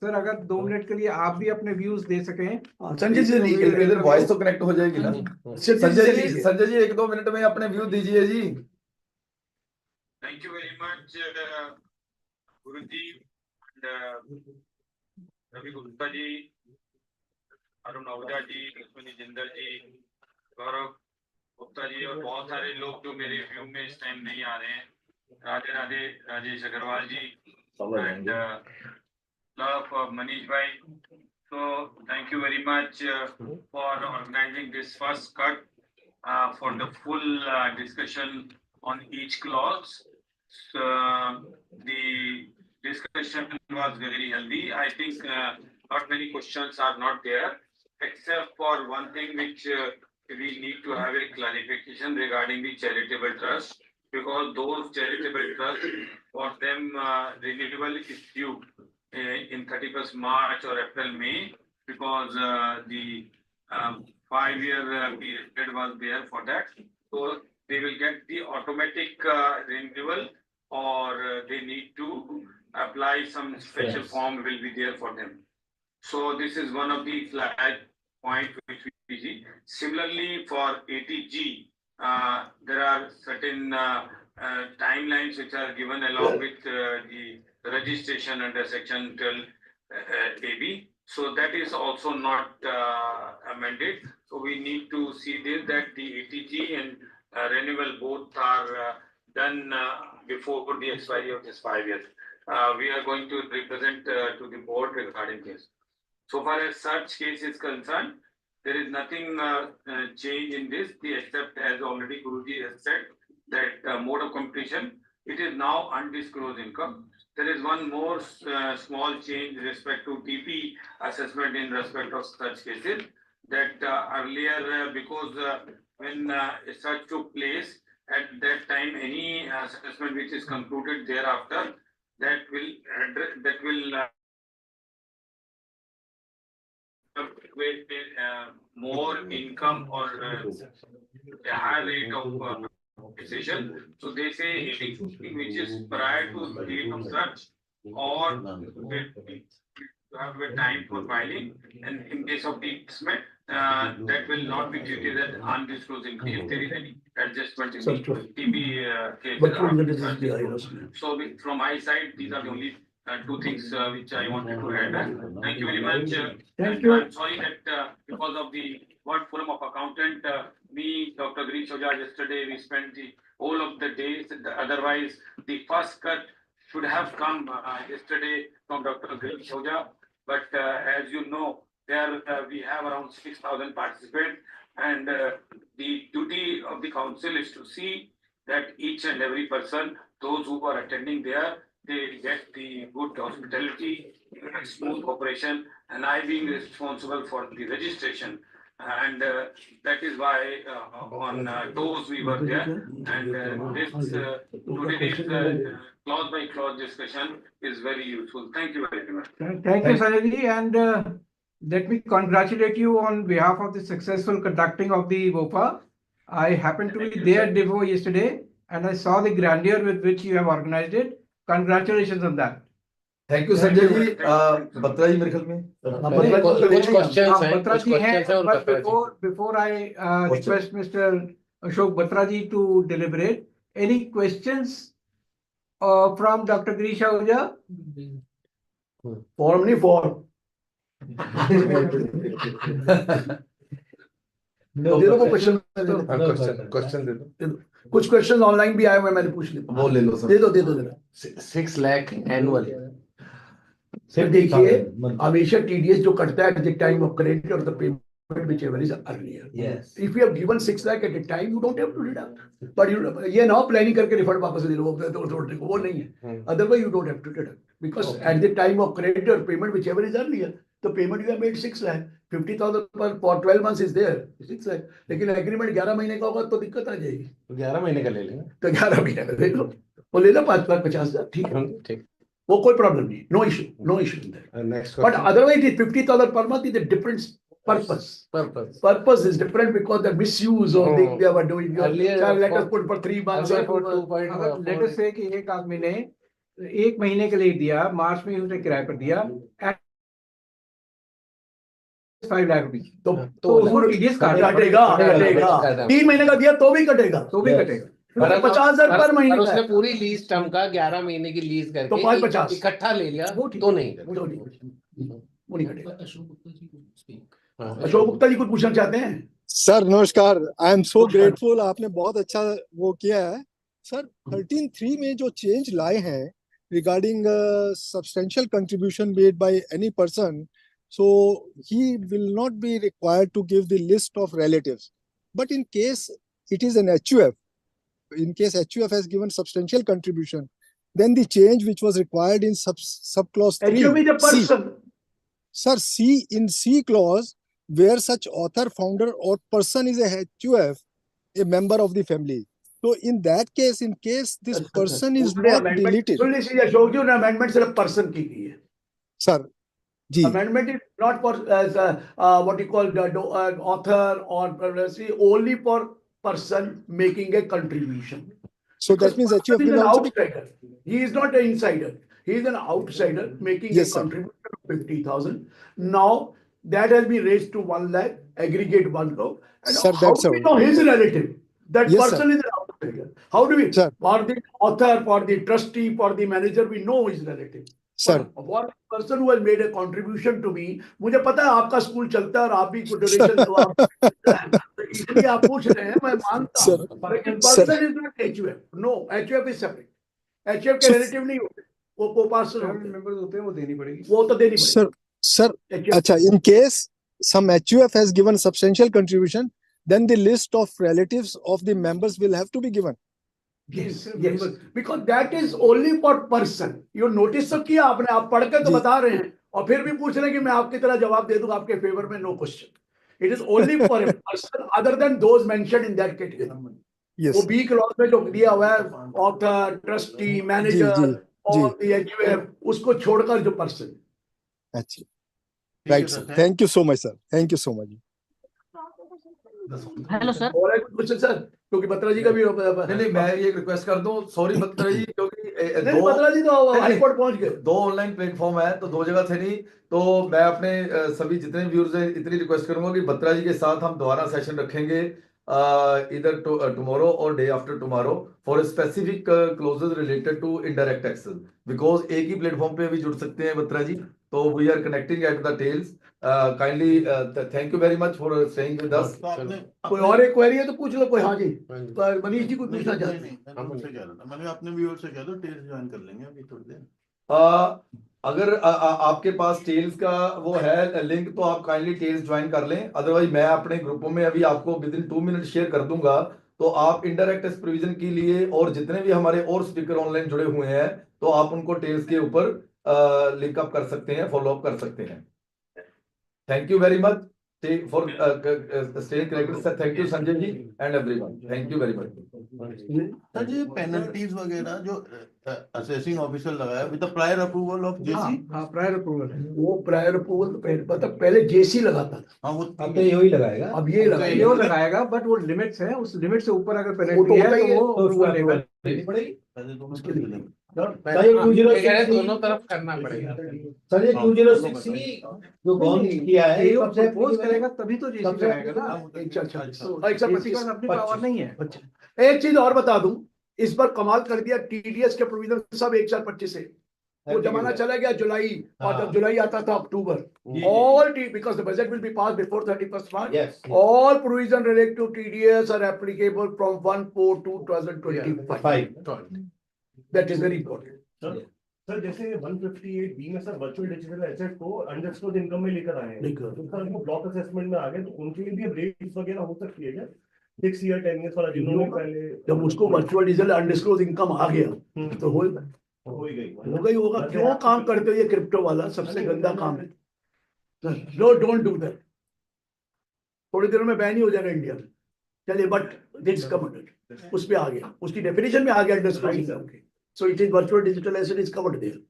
Sir, अगर 2 minute के लिए आप भी अपने views दे सकें. संजय जी इधर वॉइस तो कनेक्ट हो जाएगी ना. संजय जी 1-2 मिनट में अपने व्यू दीजिए जी. Thank you very much, Guruji and Ravi Gupta ji, Arun Ahuja जी, लक्ष्मणी जिंदल जी, गौरव गुप्ता जी और बहुत सारे लोग जो मेरे व्यू में इस टाइम नहीं आ रहे हैं. राधे राधे राजेश अग्रवाल जी and love of Manish bhai. So thank you very much for organizing this first cut for the full discussion on each clause. So, the discussion was very healthy. I think not many questions are not there, except for one thing which we need to have a clarification regarding the charitable trust, because those charitable trusts, for them renewal is due in 31st March or April, May, because the 5-year period was there for that. So they will get the automatic renewal, or they need to apply some special form will be there for them. So this is one of the flag point which we see. Similarly for ATG, there are certain timelines which are given along with the registration under section 12 AB. So that is also not amended. So we need to see this, that the ATG and renewal both are done before the expiry of this 5 years. We are going to represent to the board regarding this. So far as such case is concerned, there is nothing change in this, except as already Guruji has said, that mode of completion, it is now undisclosed income. There is one more small change respect to TP assessment in respect of such cases, that earlier because when such took place, at that time any assessment which is concluded thereafter, that will more income or a higher rate of decision. So they say anything which is prior to the date of such, or to have a time for filing, and in case of the investment, that will not be treated as undisclosed income if there is any adjustment in the TB case. So from my side, these are the only 2 things which I wanted to add. Thank you very much. Thank you. I'm sorry that because of the World Forum of Accountant, me, Dr. Girish Ojha, yesterday we spent the whole of the day. Otherwise, the first cut should have come yesterday from Dr. Girish Oja, but as you know, there we have around 6,000 participants, and the duty of the council is to see that each and every person, those who are attending there, they get the good hospitality, smooth operation, and I being responsible for the registration. And that is why on those we were there, and this today's clause by clause discussion is very useful. Thank you very much. Thank you, Sanjay ji, and let me congratulate you on behalf of the successful conducting of the VOPA. I happened to be there at Devo yesterday, and I saw the grandeur with which you have organized it. Congratulations on that. Thank you Sanjay ji Batra ji मेरे ख्याल में कुछ questions हैं, Batra कुछ ji हैं, questions हैं और but Batra ji. before I request Mr. Ashok Batra ji to deliberate, any questions from Dr. Girish Ahuja? Form नहीं फॉर्म दे दो वो क्वेश्चन क्वेश्चन दे दो। कुछ क्वेश्चन ऑनलाइन भी आए हुए हैं, मैंने पूछ लिए। वो ले लो सर। दे दो दे दो जरा। 6 लाख एनुअल। सर देखिए हमेशा टीडीएस जो कटता है at the time of credit और the payment whichever is earlier. Yes. If you have given 6 lakh at a time you don't have to deduct, but you ये ना प्लानिंग करके रिफंड वापस दे दो वो नहीं है। Otherwise you don't have to deduct because at the time of credit और payment whichever is earlier the payment you have made 6 lakh, 50,000 for 12 months is there 6 lakh, लेकिन एग्रीमेंट 11 महीने का होगा तो दिक्कत आ जाएगी। 11 महीने का ले लेंगे तो 11 महीने का ले लो, वो ले लो 5,50,000 ठीक है, ठीक। वो कोई प्रॉब्लम नहीं, no issue in that. Next but otherwise it 50,000 per month is a different purpose is different because the misuse of they were doing Earlier, let us put for 3 months or 2 months। अगर let us say कि एक आदमी ने 1 महीने के लिए दिया, मार्च में उसने किराए पर दिया at 5 लाख रुपए, तो उसको टीडीएस कटेगा 3 महीने का दिया तो भी कटेगा, कटेगा। 50,000 पर महीने उसने पूरी लीज टर्म का 11 महीने की लीज करके तो 5,50,000 इकट्ठा ले लिया तो नहीं वो नहीं कटेगा। अशोक गुप्ता जी कुछ पूछना चाहते हैं? सर नमस्कार, आई एम सो ग्रेटफुल, आपने बहुत अच्छा वो किया है सर। 13(3) में जो चेंज लाए हैं regarding substantial contribution made by any person, so he will not be required to give the list of relatives, but in case it is an HUF, in case HUF has given substantial contribution, then the change which was required in sub clause 3 HUF is a person. Sir, in C clause, where such author, founder or person is a HUF, a member of the family, so in that case, in case this person is not deleted, सुन लीजिए अशोक जी, amendment सिर्फ person की है sir ji, amendment is not for what you call author or only for person making a contribution. so that means HUF He is will an also be, outsider. He is not an insider. He is an outsider making Yes, a sir. contribution of 50,000. Now that has been raised to 1 lakh, aggregate 1 crore. And Sir, how that's do we all. know his relative? That Yes, person is an outsider. How do we? Sir. For the author, for the trustee, for the manager, we know his relative. sir, For a person who has made a contribution to me, मुझे पता है आपका school चलता है और आप भी donation दो, इसलिए आप पूछ रहे हैं, मैं मानता हूँ। लेकिन person is not HUF, no, HUF is separate, HUF के रिलेटिव नहीं होते, वो को-पार्षद मेंबर्स होते हैं, वो देनी पड़ेगी। वो तो देनी sir, पड़ेगी। sir, HUF acha, in case some HUF has given substantial contribution, then the list of relatives of the members will have to be given. Yes, yes, because that is only for person. You notice तो किया आपने, आप पढ़ के तो जी। बता रहे हैं और फिर भी पूछ रहे हैं कि मैं आपकी तरह जवाब दे दूं आपके फेवर में, no question. It is only for a person other than those mentioned in that category. Yes. वो B क्लॉज में जो दिया हुआ है, ऑथर, ट्रस्टी, मैनेजर और HUF, उसको छोड़कर जो पर्सन. अच्छा, right sir. Thank you so much sir. Thank you so much. Hello sir. और है कुछ क्वेश्चन सर, क्योंकि बत्रा जी का भी नहीं मैं ये रिक्वेस्ट कर दूं, सॉरी बत्रा जी, क्योंकि नहीं बत्रा जी तो हाई कोर्ट पहुंच गए, 2 ऑनलाइन प्लेटफॉर्म है तो 2 जगह थे नहीं, तो मैं अपने सभी जितने व्यूअर्स हैं इतनी रिक्वेस्ट करूंगा कि बत्रा जी के साथ हम दोबारा सेशन रखेंगे इधर टुमारो और day after tomorrow for specific clauses related to indirect taxes, because एक ही प्लेटफॉर्म पे भी जुड़ सकते हैं बत्रा जी, तो we are connecting at the tails Kindly, thank you very much for staying with us. तो आपने कोई और एक क्वेरी है तो पूछ लो कोई। हाँ जी, पर मनीष जी कुछ पूछना नहीं, चाहते नहीं, हैं? मैं मुझसे कह रहा था, मैंने अपने व्यूअर से कह दो टेस्ट ज्वाइन कर लेंगे अभी थोड़ी देर। अगर आपके पास टेल्स का वो है लिंक तो आप काइंडली टेल्स ज्वाइन कर लें, अदरवाइज मैं अपने ग्रुपों में अभी आपको विद इन 2 मिनट शेयर कर दूंगा। तो आप इनडायरेक्ट सुपरविजन के लिए और जितने भी हमारे और स्पीकर ऑनलाइन जुड़े हुए हैं तो आप उनको टेल्स के ऊपर लिंक अप कर सकते हैं, फॉलो अप कर सकते हैं। Thank you very much for staying connected, sir. Thank you Sanjay ji and everyone. Thank you very much. Sir ये पेनल्टीज वगैरह जो असेसिंग ऑफिसर लगाया with the prior approval of JC. हाँ, प्रायर अप्रूवल है। वो प्रायर अप्रूवल तो पहले मतलब पहले जेसी लगाता था, हाँ वो अब तो यही लगाएगा। अब ये ये लगाएगा। लगाएगा, बट वो लिमिट्स है, उस लिमिट से ऊपर अगर वो तो पेनल्टी है होता ही तो है, वो तो उसको अप्रूवल लेगा। approval देनी पड़ेगी। पहले दोनों उसके तरफ लिए। से लेंगे। सर ये 206 दोनों तरफ करना पड़ेगा। सर ये 206 जो गवर्नमेंट किया है ये कब से प्रपोज करेगा तभी तो जेसी कब से लगाएगा ना। अच्छा अच्छा इसके अच्छा पास अपनी पावर नहीं है। अच्छा, एक चीज और बता दूं, इस बार कमाल कर दिया, टीडीएस के प्रोविजन सब 1/4/25 है। वो जमाना चला गया जुलाई, और जब जुलाई आता था अक्टूबर, all because the budget will be passed before 31st March. Yes. All provision related to TDS are applicable from 1/4/2025. 5 That is very important. Sir जैसे 158B में सर वर्चुअल डिजिटल एसेट को अनडिस्क्लोज्ड इनकम में लेकर आए हैं, लेकर। तो sir वो ब्लॉक असेसमेंट में आ गए, तो उनके लिए भी रेट्स वगैरह हो सकती है क्या 6 ईयर 10 ईयर वाला, जिन्होंने पहले जब उसको वर्चुअल डिजिटल अनडिस्क्लोज इनकम आ गया तो हो हो ही गई होगा। क्यों काम करते हो ये क्रिप्टो वाला, सबसे गंदा काम है। No, don't do that. थोड़ी देर में बैन ही हो जाएगा इंडिया में। चलिए, बट दिस कवर्ड, उस पे आ गया, उसकी डेफिनेशन में आ गया अनडिस्क्लोज इनकम के। So it is virtual digital asset is covered there.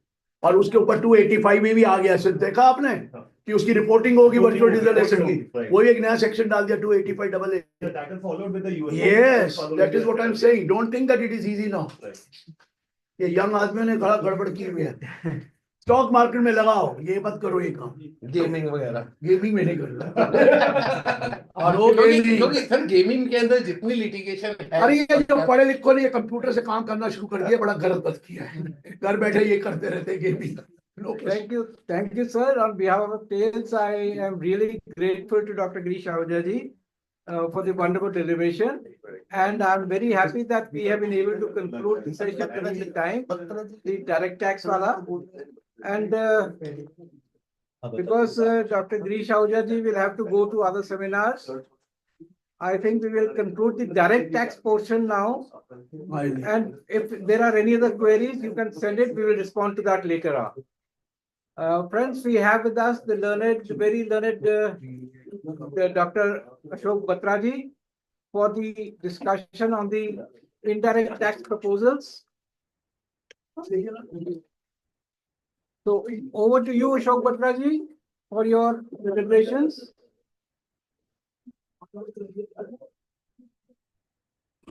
और उसके ऊपर 285 में भी आ गया एसेट, देखा आपने कि उसकी रिपोर्टिंग होगी वर्चुअल डिजिटल एसेट की। वही एक नया सेक्शन डाल दिया 285 that is followed with the US. Yes, that is what I'm saying. Don't think that it is easy now. ये यंग आदमियों ने बड़ा गड़बड़ की हुई है। स्टॉक मार्केट में लगाओ, ये मत करो ये काम। गेमिंग वगैरह, गेमिंग में नहीं करना। और वो क्योंकि सर गेमिंग के अंदर जितनी लिटिगेशन है, अरे ये जो पढ़े लिखो ने ये कंप्यूटर से काम करना शुरू कर दिया, बड़ा गलत बात किया है। घर बैठे ये करते रहते gaming. Thank you, sir. On behalf of TALES, I am really grateful to Dr. Girish Ahuja ji for the wonderful deliberation, and I'm very happy that we have been able to conclude the session within the time, the direct tax wala, and because Dr. Girish Ahuja ji will have to go to other seminars, I think we will conclude the direct tax portion now. And if there are any other queries, you can send it. We will respond to that later on. Friends, we have with us the learned, very learned Dr. Ashok Batra ji for the discussion on the indirect tax proposals. So over to you, Ashok Batra ji, for your deliberations.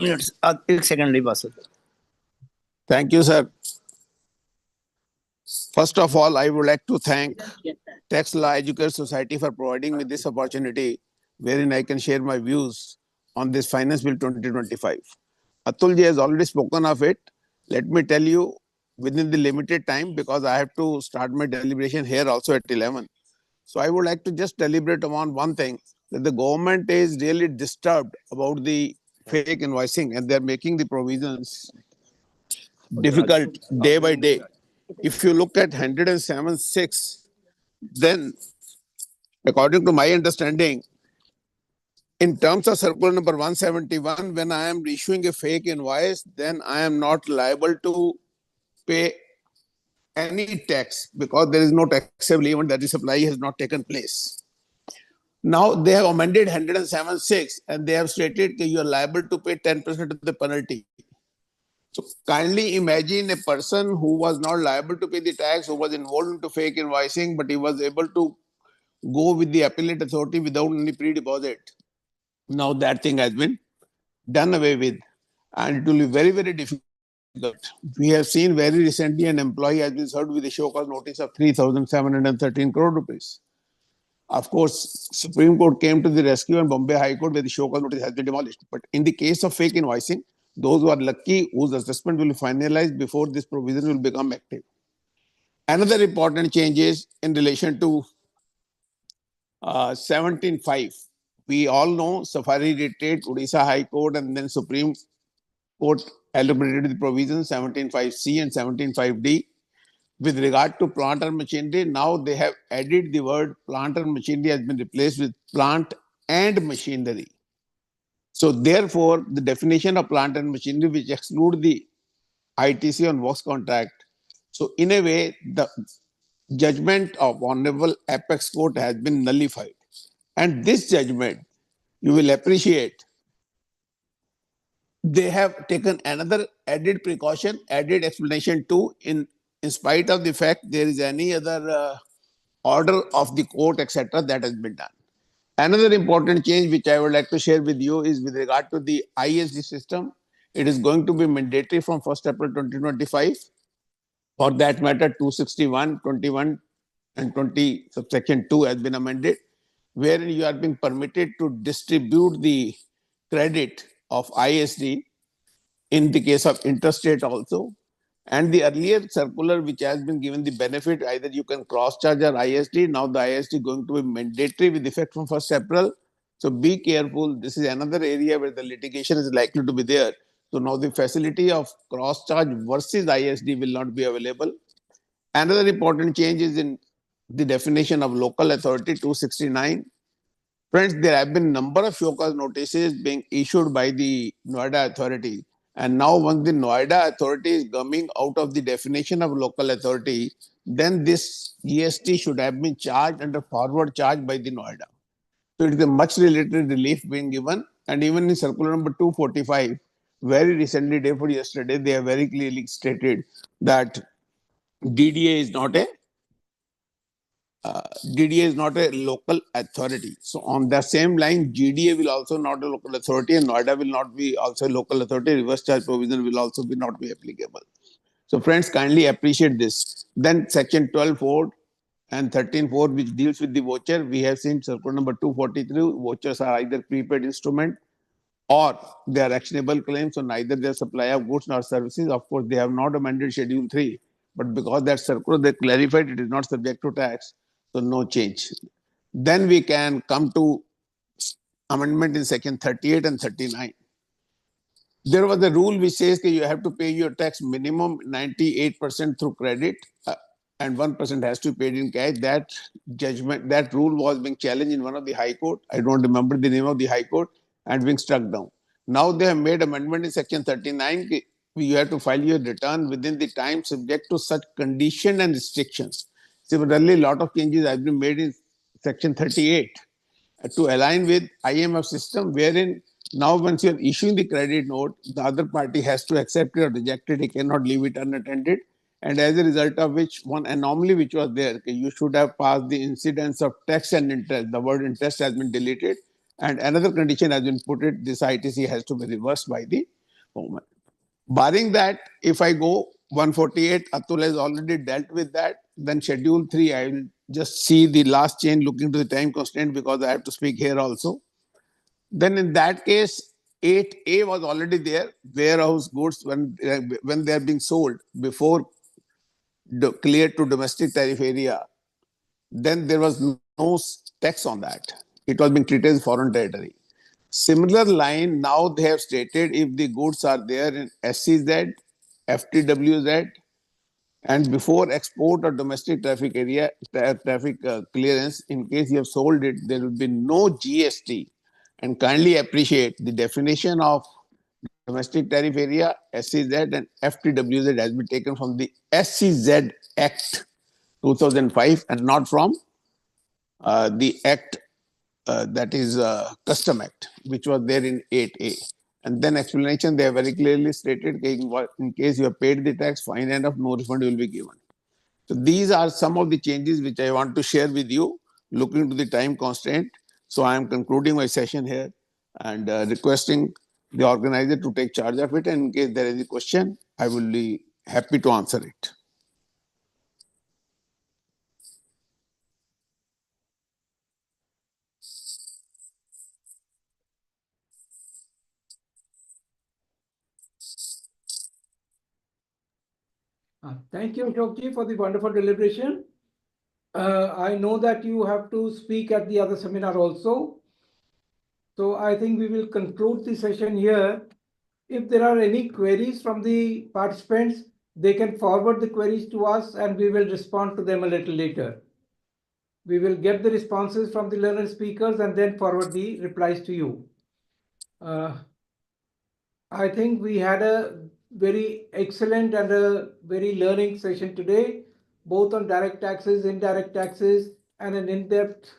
एक second बस। Thank you, sir. First of all, I would like to thank Tax Law Educare Society for providing me this opportunity wherein I can share my views on this Finance Bill 2025. Atul ji has already spoken of it. Let me tell you within the limited time, because I have to start my deliberation here also at 11. So I would like to just deliberate on one thing, that the government is really disturbed about the fake invoicing and they're making the provisions difficult day by day. If you look at 107.6, then according to my understanding, in terms of circular number 171, when I am issuing a fake invoice, then I am not liable to pay any tax because there is no taxable event, that the supply has not taken place. Now they have amended 107.6 and they have stated that you are liable to pay 10% of the penalty. So kindly imagine a person who was not liable to pay the tax, who was involved into fake invoicing, but he was able to go with the appellate authority without any pre-deposit. Now that thing has been done away with, and it will be very, very difficult. We have seen very recently an employee has been served with a show cause notice of 3,713 crore rupees. Of course, Supreme Court came to the rescue and Bombay High Court where the show cause notice has been demolished. But in the case of fake invoicing, those who are lucky, whose assessment will be finalized before this provision will become active. Another important change is in relation to 17.5. We all know Safari Retreat, Odisha High Court, and then Supreme Court elaborated the provisions 17.5C and 17.5D. With regard to plant and machinery, now they have added the word plant and machinery has been replaced with plant and machinery. So therefore, the definition of plant and machinery, which exclude the ITC on works contract. So in a way, the judgment of Honorable Apex Court has been nullified. And this judgment, you will appreciate, they have taken another added precaution, added explanation too, in spite of the fact there is any other order of the court, etc., that has been done. Another important change which I would like to share with you is with regard to the ISD system. It is going to be mandatory from 1st April 2025. For that matter, 261, 21, and 20 subsection 2 has been amended, wherein you are being permitted to distribute the credit of ISD in the case of interstate also. And the earlier circular which has been given the benefit, either you can cross-charge or ISD, now the ISD going to be mandatory with effect from 1st April. So be careful. This is another area where the litigation is likely to be there. So now the facility of cross-charge versus ISD will not be available. Another important change is in the definition of local authority 269. Friends, there have been number of show cause notices being issued by the Noida authority. And now once the Noida authority is coming out of the definition of local authority, then this GST should have been charged under forward charge by the Noida. So it is a much related relief being given. And even in circular number 245, very recently, day before yesterday, they have very clearly stated that DDA is not a local authority. So on the same line, GDA will also not a local authority, and Noida will not be also a local authority. Reverse charge provision will also be not be applicable. So friends, kindly appreciate this. Then section 12.4 and 13.4, which deals with the voucher, we have seen circular number 243. Vouchers are either prepaid instrument or they are actionable claims, so neither their supply of goods nor services. Of course, they have not amended Schedule 3, but because that circular they clarified it is not subject to tax, so no change. Then we can come to amendment in section 38 and 39. There was a rule which says that you have to pay your tax minimum 98% through credit and 1% has to be paid in cash. That judgment, that rule was being challenged in one of the high court. I don't remember the name of the high court, and being struck down. Now they have made amendment in section 39. You have to file your return within the time subject to such condition and restrictions. Similarly, a lot of changes have been made in section 38 to align with IMF system, wherein now once you are issuing the credit note, the other party has to accept it or reject it. He cannot leave it unattended. And as a result of which, one anomaly which was there, you should have passed the incidence of tax and interest. The word interest has been deleted. And another condition has been put it, this ITC has to be reversed by the government. Barring that, if I go 148, Atul has already dealt with that. Then Schedule 3, I will just see the last change looking to the time constraint because I have to speak here also. Then in that case, 8A was already there, warehouse goods when they are being sold before cleared to domestic tariff area, then there was no tax on that. It was being treated as foreign territory. Similar line, now they have stated if the goods are there in SCZ, FTWZ, and before export or domestic traffic area, traffic clearance, in case you have sold it, there will be no GST. And kindly appreciate the definition of domestic tariff area, SCZ and FTWZ has been taken from the SCZ Act 2005 and not from the Act that is Custom Act, which was there in 8A. And then explanation, they have very clearly stated in case you have paid the tax, fine and of no refund will be given. So these are some of the changes which I want to share with you, looking to the time constraint. So I am concluding my session here and requesting the organizer to take charge of it. And in case there is a question, I will be happy to answer it. Thank you, Ashokji, for the wonderful deliberation. I know that you have to speak at the other seminar also. So I think we will conclude the session here. If there are any queries from the participants, they can forward the queries to us and we will respond to them a little later. We will get the responses from the learner speakers and then forward the replies to you. I think we had a very excellent and a very learning session today, both on direct taxes, indirect taxes, and an in-depth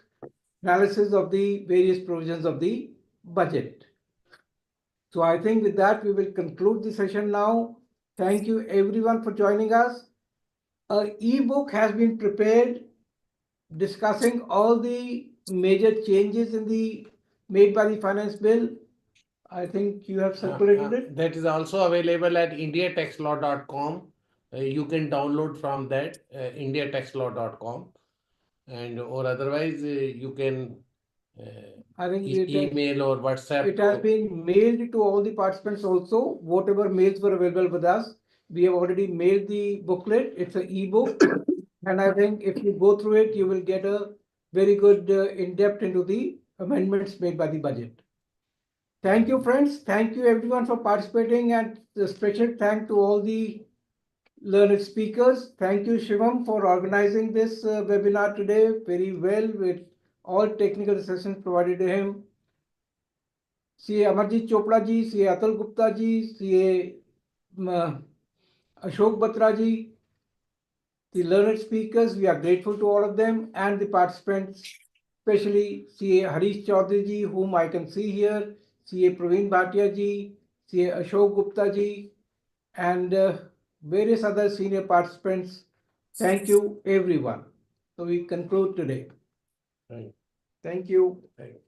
analysis of the various provisions of the budget. So I think with that, we will conclude the session now. Thank you everyone for joining us. An e-book has been prepared discussing all the major changes in the made by the finance bill. I think you have circulated it. That is also available at indiataxlaw.com. You can download from that, indiataxlaw.com, and or otherwise you can I think email or WhatsApp. It has been mailed to all the participants also. Whatever mails were available with us, we have already mailed the booklet. It's an e-book. And I think if you go through it, you will get a very good in-depth into the amendments made by the budget. Thank you, friends. Thank you everyone for participating, and a special thank to all the learned speakers. Thank you, Shivam, for organizing this webinar today very well with all technical assistance provided to him. CA Amarjit Chopra ji, CA Atul Gupta ji, CA Ashok Batra ji, the learned speakers, we are grateful to all of them, and the participants, especially CA Harish Chaudhary ji, whom I can see here, CA Praveen Bhatia ji, CA Ashok Gupta ji, and various other senior participants. Thank you, everyone. So we conclude today. Right. Thank you. Right.